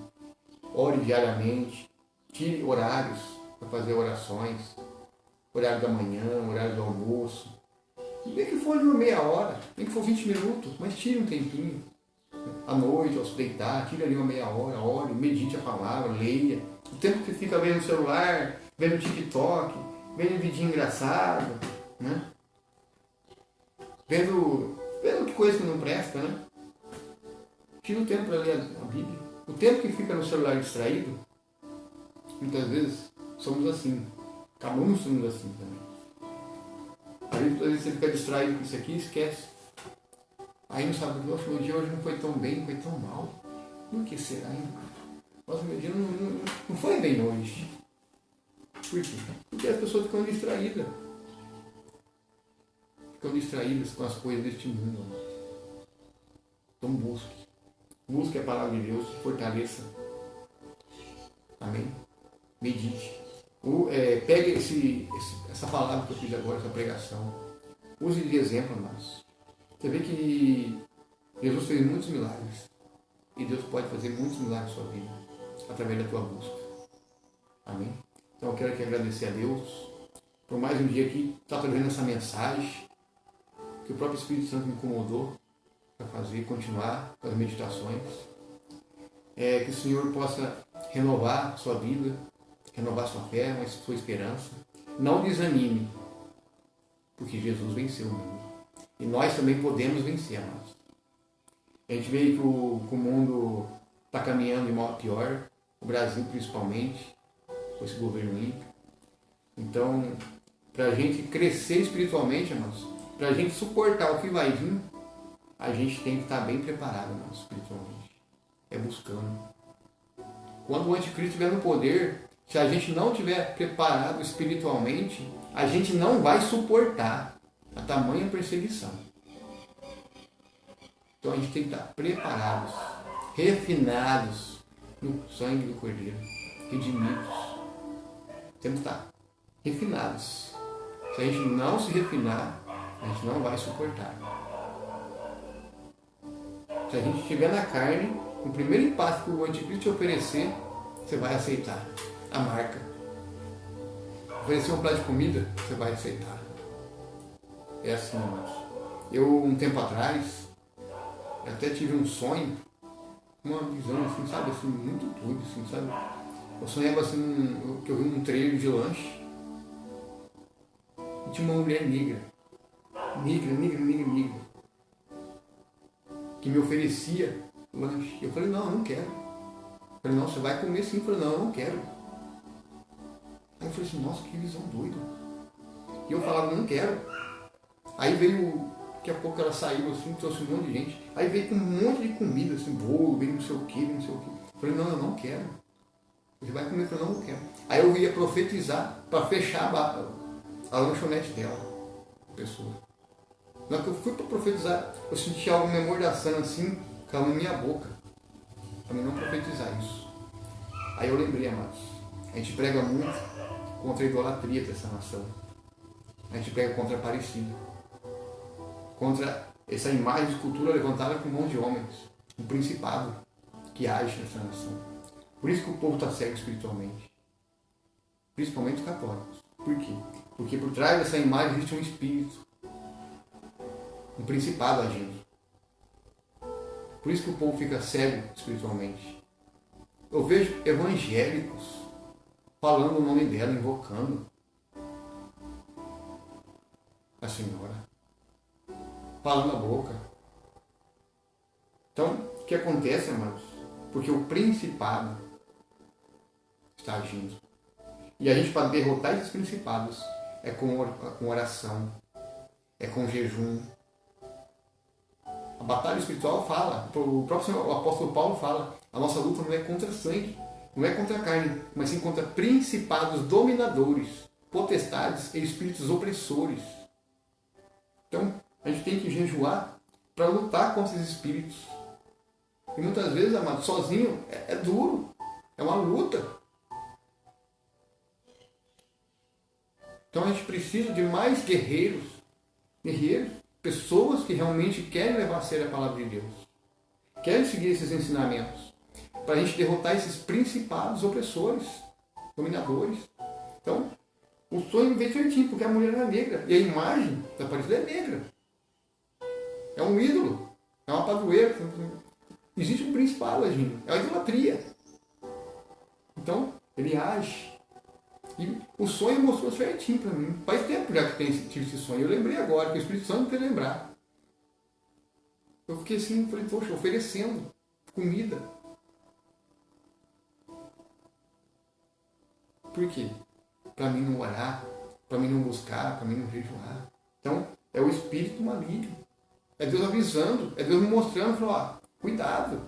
Ore diariamente. Tire horários para fazer orações. Horário da manhã, horário do almoço. Nem que for de uma meia hora, nem que for 20 minutos, mas tire um tempinho. À noite, ao se deitar, tire ali uma meia hora, ore, medite a palavra, leia. O tempo que fica vendo o celular, vendo TikTok, vendo vídeo engraçado, né? Vendo que coisa que não presta, né? Tira o tempo para ler a Bíblia. O tempo que fica no celular distraído, muitas vezes somos assim. Acabamos sendo assim também. Às vezes você fica distraído com isso aqui e esquece. Aí não sabe, nossa, meu dia hoje não foi tão bem, foi tão mal. Por que será, hein? Nossa, meu dia não foi bem hoje. Por quê? Porque as pessoas ficam distraídas. Ficam distraídas com as coisas deste mundo. Então busque. Busque a palavra de Deus, fortaleça. Amém? Medite. Pegue essa palavra que eu fiz agora, essa pregação. Use de exemplo, amados. Você vê que Jesus fez muitos milagres. E Deus pode fazer muitos milagres na sua vida, através da tua busca. Amém? Então eu quero aqui agradecer a Deus por mais um dia aqui, estar trazendo essa mensagem que o próprio Espírito Santo me incomodou para fazer, continuar com as meditações. Que o Senhor possa renovar a sua vida, renovar a sua fé, a sua esperança. Não desanime, porque Jesus venceu o mundo. E nós também podemos vencer, amados. A gente vê que o mundo está caminhando de mal a pior, o Brasil principalmente, com esse governo ímpio. Então, para a gente crescer espiritualmente, amados, para a gente suportar o que vai vir, a gente tem que estar bem preparado, amados, espiritualmente. É buscando. Quando o anticristo estiver no poder, se a gente não estiver preparado espiritualmente, a gente não vai suportar a tamanha perseguição. Então a gente tem que estar preparados, refinados no sangue do Cordeiro, redimidos. Temos que estar refinados. Se a gente não se refinar, a gente não vai suportar. Se a gente estiver na carne, o primeiro impacto que o anticristo te oferecer, você vai aceitar a marca. Oferecer um prato de comida, você vai aceitar. É assim, irmãos. Eu, um tempo atrás, eu até tive um sonho, uma visão assim, sabe, assim, muito doido, assim, sabe? Eu sonhava assim, que eu vi um trailer de lanche e tinha uma mulher negra, que me oferecia lanche. Eu falei, não, eu não quero. Eu falei, não, você vai comer sim. Eu falei, não, eu não quero. Aí eu falei assim, nossa, que visão doida. E eu falava, não quero. Aí veio, daqui a pouco ela saiu assim, trouxe um monte de gente. Aí veio com um monte de comida, assim, bolo, veio não sei o que, não sei o que. Eu falei, não, eu não quero. Você vai comer? Eu falei, não, eu não quero. Aí eu ia profetizar para fechar a lanchonete dela, pessoa. Na hora que eu fui para profetizar, eu senti algo me amordaçando assim, caiu na minha boca. Para mim não profetizar isso. Aí eu lembrei, amados, a gente prega muito contra a idolatria dessa nação. A gente prega contra a Aparecida. Contra essa imagem de escultura levantada por mãos de homens. Um principado que age nessa nação. Por isso que o povo está cego espiritualmente. Principalmente os católicos. Por quê? Porque por trás dessa imagem existe um espírito. Um principado agindo. Por isso que o povo fica cego espiritualmente. Eu vejo evangélicos falando o nome dela, invocando a Senhora. Falando a boca. Então, o que acontece, amados? Porque o principado está agindo. E a gente, para derrotar esses principados, é com oração, é com jejum. A batalha espiritual fala, o próprio apóstolo Paulo fala, a nossa luta não é contra sangue, não é contra a carne, mas sim contra principados dominadores, potestades e espíritos opressores. Então, a gente tem que jejuar para lutar contra esses espíritos. E muitas vezes, amado, sozinho é duro, é uma luta. Então a gente precisa de mais guerreiros, pessoas que realmente querem levar a sério a palavra de Deus, querem seguir esses ensinamentos, para a gente derrotar esses principados opressores, dominadores. Então, O sonho veio certinho, porque a mulher era negra. E a imagem da Aparecida é negra. É um ídolo. É uma padroeira. Existe um principal agindo. É a idolatria. Então, ele age. E o sonho mostrou certinho para mim. Faz tempo já que tive esse sonho. Eu lembrei agora, que o Espírito Santo me fez lembrar. Eu fiquei assim, falei, poxa, oferecendo comida. Por quê? Para mim não orar, para mim não buscar, para mim não jejuar. Então, é o espírito maligno. É Deus avisando, é Deus me mostrando, falando, ó, cuidado.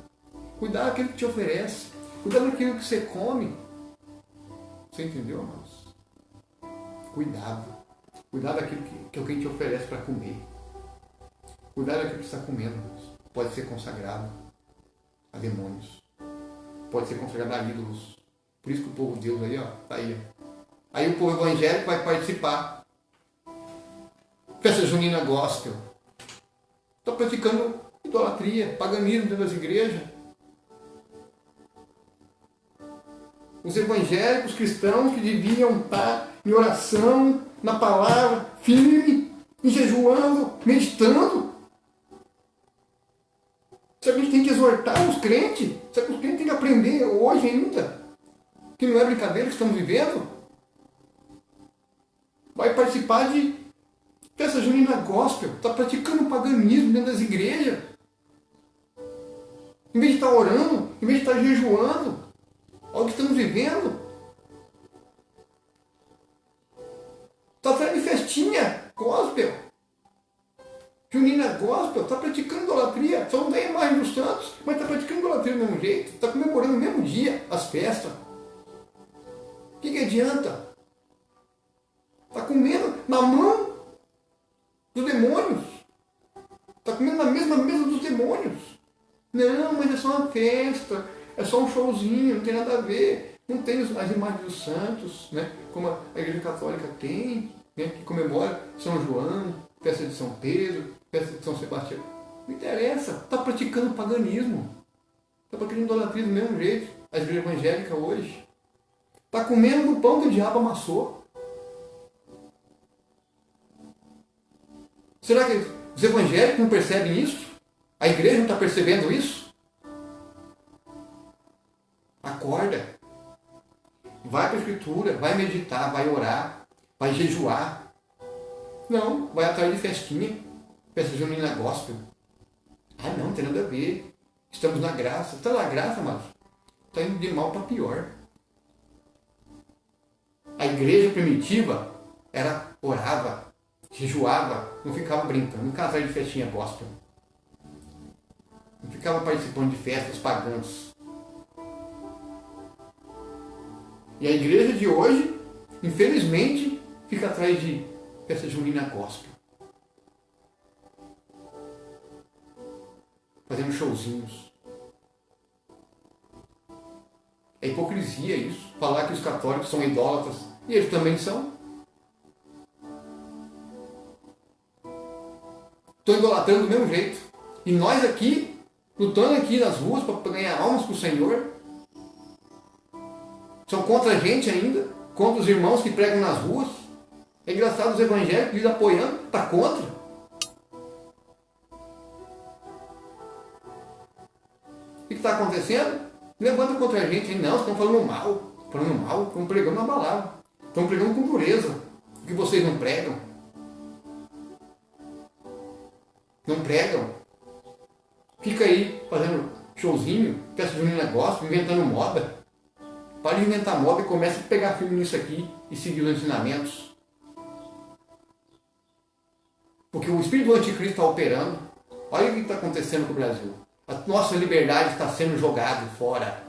Cuidado daquilo que te oferece. Cuidado daquilo que você come. Você entendeu, irmãos? Cuidado. Cuidado daquilo que alguém te oferece para comer. Cuidado daquilo que você está comendo, irmãos. Pode ser consagrado a demônios. Pode ser consagrado a ídolos. Por isso que o povo de Deus aí, ó, tá aí, ó. Aí o povo evangélico vai participar. Festa junina gospel. Está praticando idolatria, paganismo dentro das igrejas. Os evangélicos cristãos que deviam estar em oração, na palavra, firme, em jejuando, meditando. Será que a gente tem que exortar os crentes? Será que os crentes têm que aprender hoje ainda? Que não é brincadeira que estamos vivendo? Vai participar de festa junina gospel, está praticando paganismo dentro das igrejas. Em vez de estar orando, em vez de estar jejuando, olha o que estamos vivendo. Está atrás de festinha gospel, junina gospel, está praticando idolatria, só não tem a imagem dos santos, mas está praticando idolatria do mesmo jeito, está comemorando no mesmo dia as festas. O que adianta? Está comendo na mão dos demônios. Está comendo na mesma mesa dos demônios. Não, mas é só uma festa. É só um showzinho, não tem nada a ver. Não tem as imagens dos santos, né? Como a Igreja Católica tem, né? Que comemora São João, festa de São Pedro, festa de São Sebastião. Não interessa. Está praticando paganismo. Está praticando idolatria do mesmo jeito. A Igreja Evangélica hoje. Está comendo o pão que o diabo amassou. Será que os evangélicos não percebem isso? A igreja não está percebendo isso? Acorda. Vai para a escritura, vai meditar, vai orar, vai jejuar. Não, vai atrás de festinha, festa junina gospel. Ah não, não tem nada a ver. Estamos na graça. Está na graça, mas está indo de mal para pior. A igreja primitiva orava, jejuava, não ficava brincando, não ficava atrás de festinha gospel. Não ficava participando de festas pagãs. E a igreja de hoje, infelizmente, fica atrás de festa junina gospel. Fazendo showzinhos. É hipocrisia isso. Falar que os católicos são idólatras. E eles também são. Estão idolatrando do mesmo jeito. E nós aqui, lutando aqui nas ruas para ganhar almas para o Senhor, são contra a gente ainda, contra os irmãos que pregam nas ruas. É engraçado, os evangélicos eles apoiando, está contra. O que está acontecendo? Levanta contra a gente, não, estão falando mal, estão pregando uma palavra, estão pregando com dureza, o que vocês não pregam. Não pregam. Fica aí fazendo showzinho, festa junina gospel, inventando moda. Para de inventar moda e começa a pegar firme nisso aqui e seguir os ensinamentos. Porque o espírito do anticristo está operando. Olha o que está acontecendo com o Brasil. A nossa liberdade está sendo jogada fora.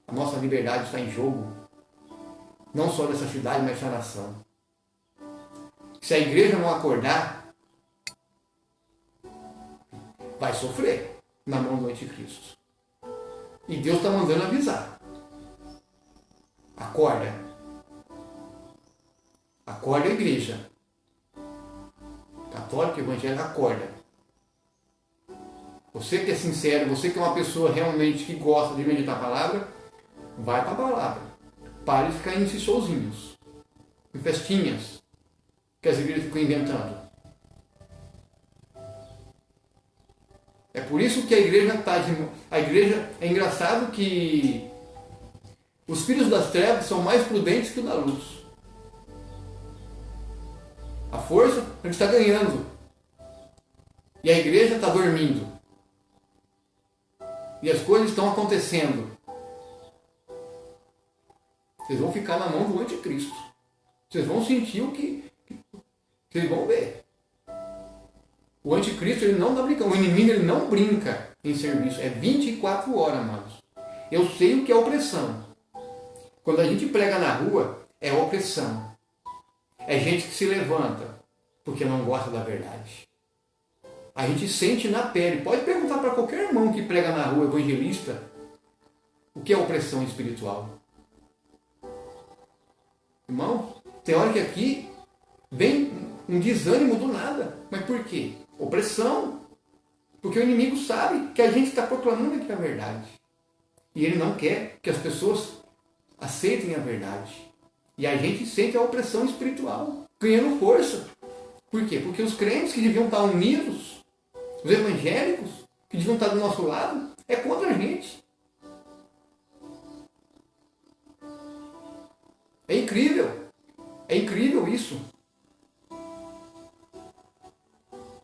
A nossa liberdade está em jogo. Não só dessa cidade, mas da nação. Se a igreja não acordar, vai sofrer na mão do anticristo. E Deus está mandando avisar. Acorda. Acorda, a igreja. Católica, evangélica, acorda. Você que é sincero, você que é uma pessoa realmente que gosta de meditar a palavra, vai para a palavra. Pare de ficar nesses showzinhos. em festinhas que as igrejas ficam inventando. É por isso que a igreja está... A igreja, é engraçado que os filhos das trevas são mais prudentes que o da luz. A força a gente está ganhando. E a igreja está dormindo. E as coisas estão acontecendo. Vocês vão ficar na mão do anticristo. Vocês vão sentir o que... Vocês vão ver. O anticristo, ele não está brincando. O inimigo, ele não brinca em serviço. É 24 horas, amados. Eu sei o que é opressão. Quando a gente prega na rua, é opressão. É gente que se levanta porque não gosta da verdade. A gente sente na pele. Pode perguntar para qualquer irmão que prega na rua, evangelista, o que é opressão espiritual. Irmão, tem hora que aqui vem um desânimo do nada. Mas por quê? Opressão. Porque o inimigo sabe que a gente está proclamando aqui a verdade. E ele não quer que as pessoas aceitem a verdade. E a gente sente a opressão espiritual, ganhando força. Por quê? Porque os crentes que deviam estar unidos, os evangélicos que deviam estar do nosso lado, é contra a gente. É incrível. É incrível isso.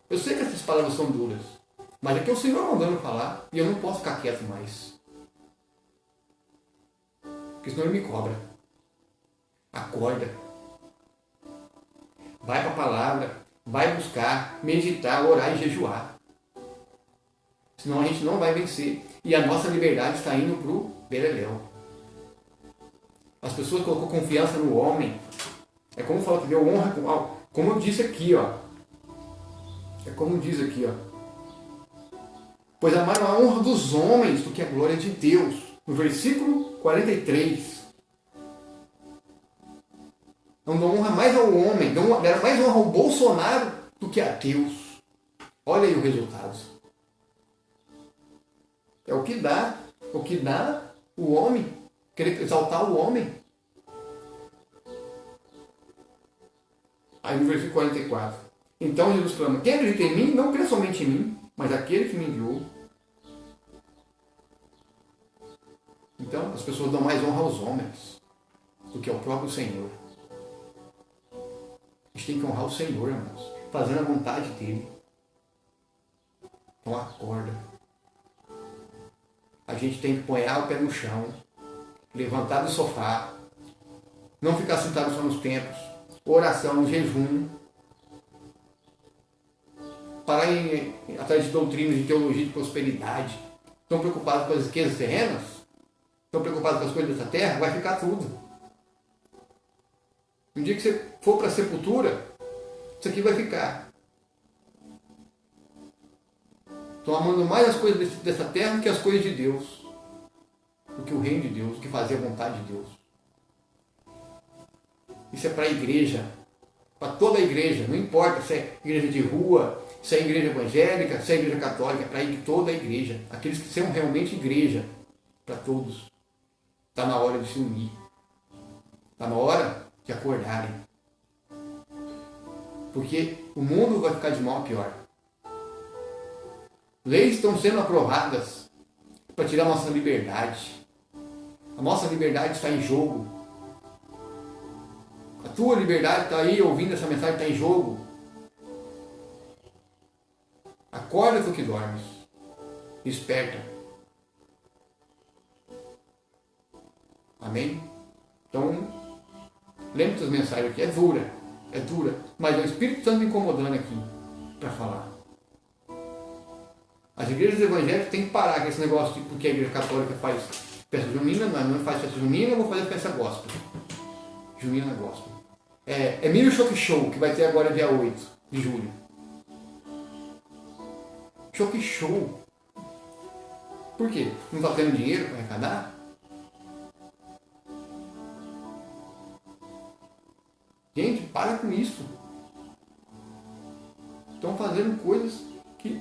Eu sei que essas palavras são duras, mas é que é o Senhor mandando falar e eu não posso ficar quieto mais. Porque senão ele me cobra. Acorda. Vai para a palavra, vai buscar, meditar, orar e jejuar. Senão a gente não vai vencer. E a nossa liberdade está indo para o beleléu. As pessoas colocam confiança no homem. É como falar que deu honra com... Como eu disse aqui, ó. É como diz aqui, ó. Pois amaram a honra dos homens do que a glória de Deus. No versículo 43. Não dão honra mais ao homem, deram mais honra ao Bolsonaro do que a Deus. Olha aí o resultado. É o que dá o homem, querer exaltar o homem. Aí no versículo 44. Então Jesus clama, quem acredita em mim, não crê somente em mim, mas aquele que me enviou. Então as pessoas dão mais honra aos homens do que ao próprio Senhor. A gente tem que honrar o Senhor, irmãos, fazendo a vontade dele. Então acorda. A gente tem que pôr o pé no chão, levantar do sofá, não ficar sentado só nos templos, oração, jejum, parar atrás de doutrinas de teologia de prosperidade. Estão preocupados com as riquezas terrenas? Estão preocupados com as coisas dessa terra? Vai ficar tudo. Um dia que você for para a sepultura, isso aqui vai ficar. Estão amando mais as coisas dessa terra do que as coisas de Deus. Do que o reino de Deus, do que fazer a vontade de Deus. Isso é para a igreja. Para toda a igreja. Não importa se é igreja de rua, se é igreja evangélica, se é igreja católica. É para toda a igreja. Aqueles que são realmente igreja. Para todos. Está na hora de se unir. Está na hora de acordarem. Porque o mundo vai ficar de mal a pior. Leis estão sendo aprovadas para tirar a nossa liberdade. A nossa liberdade está em jogo. A tua liberdade está aí ouvindo essa mensagem, está em jogo. Acorda tu que dormes. Desperta. Amém? Então, lembre das mensagens aqui. É dura. Mas é o Espírito Santo me incomodando aqui para falar. As igrejas evangélicas têm que parar com esse negócio de porque a igreja católica faz festa junina, não faz festa junina, eu vou fazer festa gospel. Junina gospel. É Milho Choque Show, que vai ter agora dia 8 de julho. Choque Show. Por quê? Não está tendo dinheiro para arrecadar? Gente, para com isso. Estão fazendo coisas que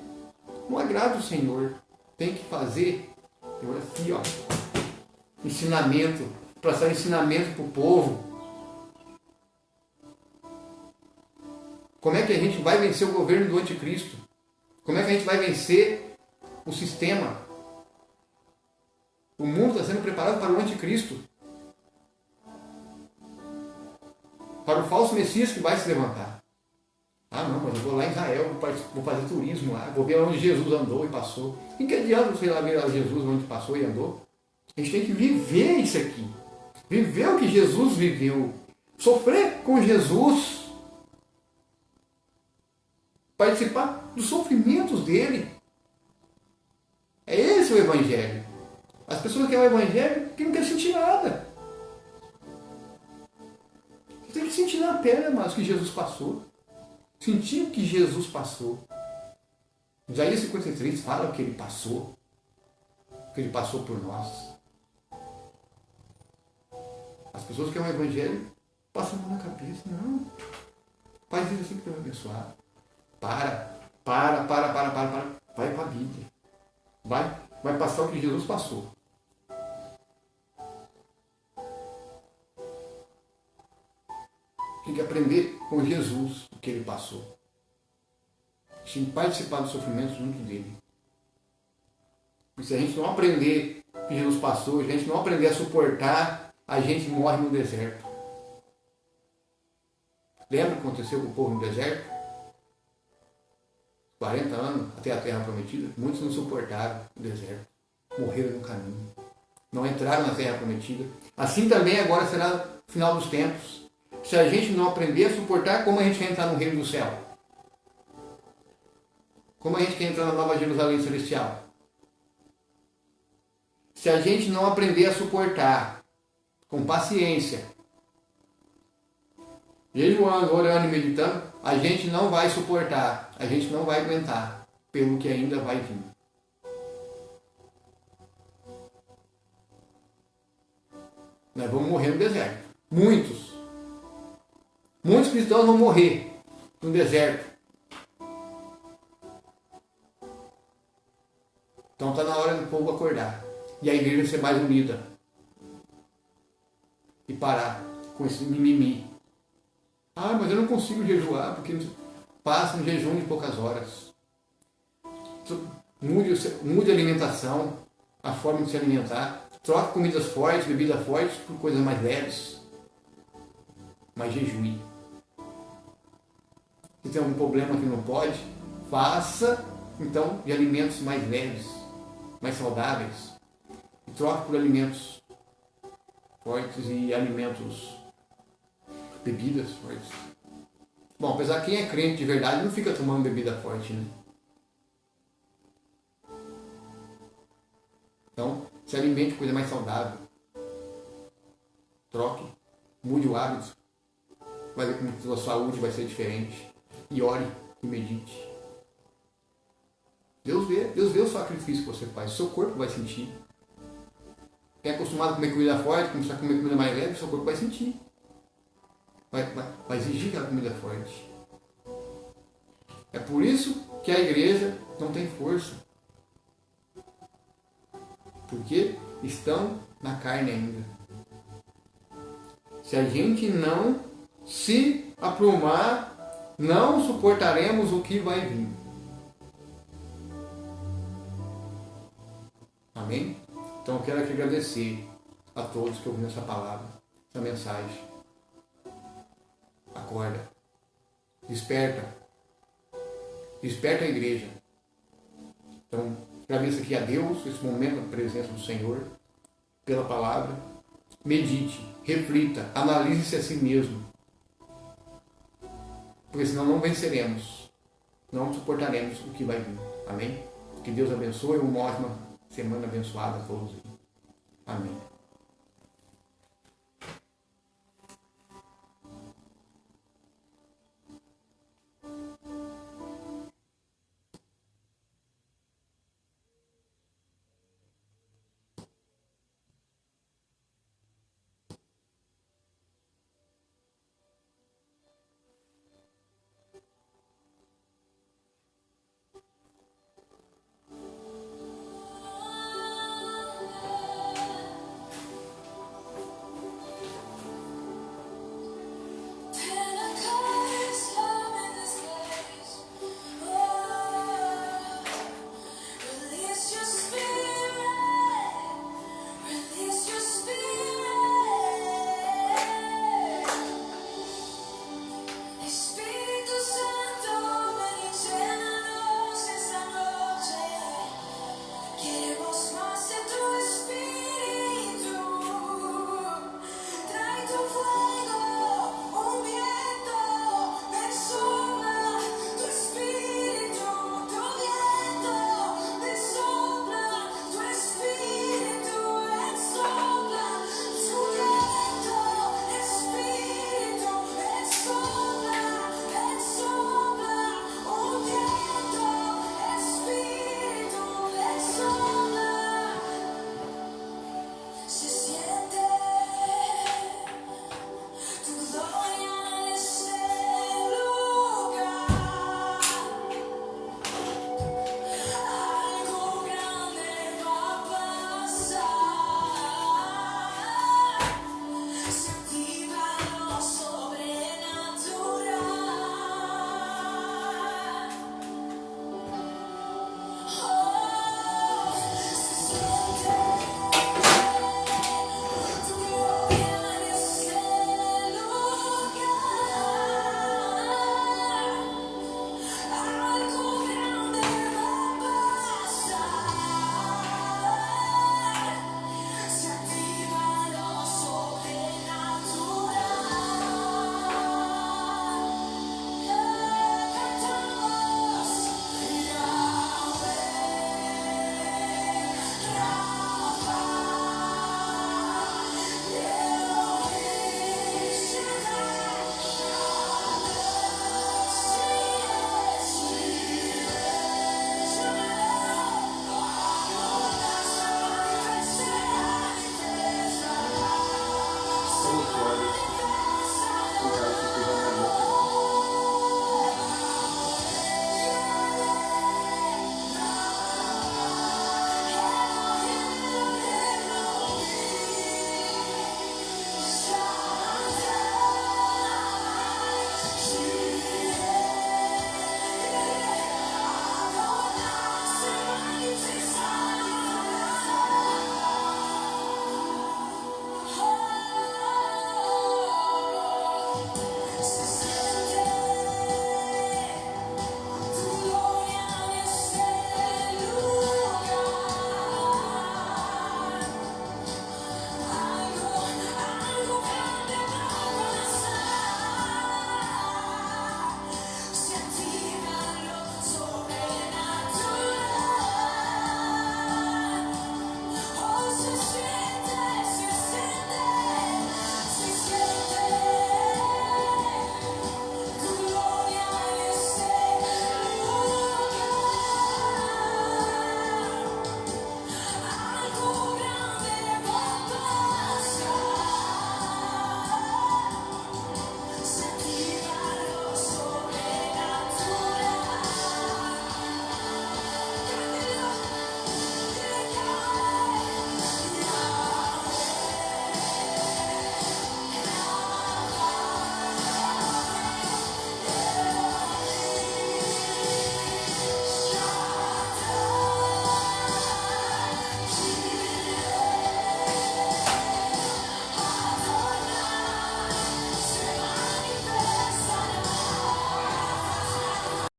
não agrada o Senhor. Tem que fazer aqui, ó, ensinamento, passar ensinamento para o povo. Como é que a gente vai vencer o governo do anticristo? Como é que a gente vai vencer o sistema? O mundo está sendo preparado para o anticristo. Para o falso Messias que vai se levantar. Ah não, mas eu vou lá em Israel, vou fazer turismo lá, vou ver onde Jesus andou e passou. E que adianta você ir lá ver Jesus onde passou e andou? A gente tem que viver isso aqui. Viver o que Jesus viveu. Sofrer com Jesus. Participar dos sofrimentos dele. É esse o Evangelho. As pessoas que querem o Evangelho que não querem sentir nada. Você tem que sentir na pele, mas o que Jesus passou. Sentir o que Jesus passou. Isaías 53 fala o que ele passou. O que ele passou por nós. As pessoas que querem o Evangelho passam a mão na cabeça. Não. Faz isso assim que vai abençoar. Para. Vai para a Bíblia. Vai passar o que Jesus passou. Tem que aprender com Jesus o que ele passou. Tem que participar do sofrimento junto dele. E se a gente não aprender o que Jesus passou, se a gente não aprender a suportar, a gente morre no deserto. Lembra o que aconteceu com o povo no deserto? 40 anos até a terra prometida, muitos não suportaram o deserto. Morreram no caminho. Não entraram na terra prometida. Assim também agora será no final dos tempos. Se a gente não aprender a suportar, como a gente quer entrar no reino do céu? Como a gente quer entrar na Nova Jerusalém Celestial? Se a gente não aprender a suportar com paciência, jejuando, orando e meditando, a gente não vai suportar, a gente não vai aguentar pelo que ainda vai vir. Nós vamos morrer no deserto. Muitos cristãos vão morrer no deserto. Então está na hora do povo acordar. E a igreja ser mais unida. E parar com esse mimimi. Ah, mas eu não consigo jejuar, porque passa um jejum de poucas horas. Mude a alimentação, a forma de se alimentar. Troque comidas fortes, bebidas fortes, por coisas mais leves. Mas jejue. Se tem algum problema que não pode, faça, então, de alimentos mais leves, mais saudáveis. E troque por alimentos fortes e bebidas fortes. Bom, apesar que quem é crente de verdade não fica tomando bebida forte, né? Então, se alimente com coisa mais saudável. Troque, mude o hábito. Vai ver como a sua saúde vai ser diferente. E ore e medite. Deus vê o sacrifício que você faz. O seu corpo vai sentir. Quem é acostumado a comer comida forte, começar a comer comida mais leve, o seu corpo vai sentir. Vai exigir aquela comida forte. É por isso que a igreja não tem força. Porque estão na carne ainda. Se a gente não se aprumar, não suportaremos o que vai vir. Amém? Então eu quero aqui agradecer a todos que ouviram essa palavra, essa mensagem. Acorda. Desperta. Desperta a igreja. Então, agradeço aqui a Deus, esse momento da presença do Senhor, pela palavra. Medite, reflita, analise-se a si mesmo. Porque senão não venceremos. Não suportaremos o que vai vir. Amém? Que Deus abençoe. Uma ótima semana abençoada a todos. Amém.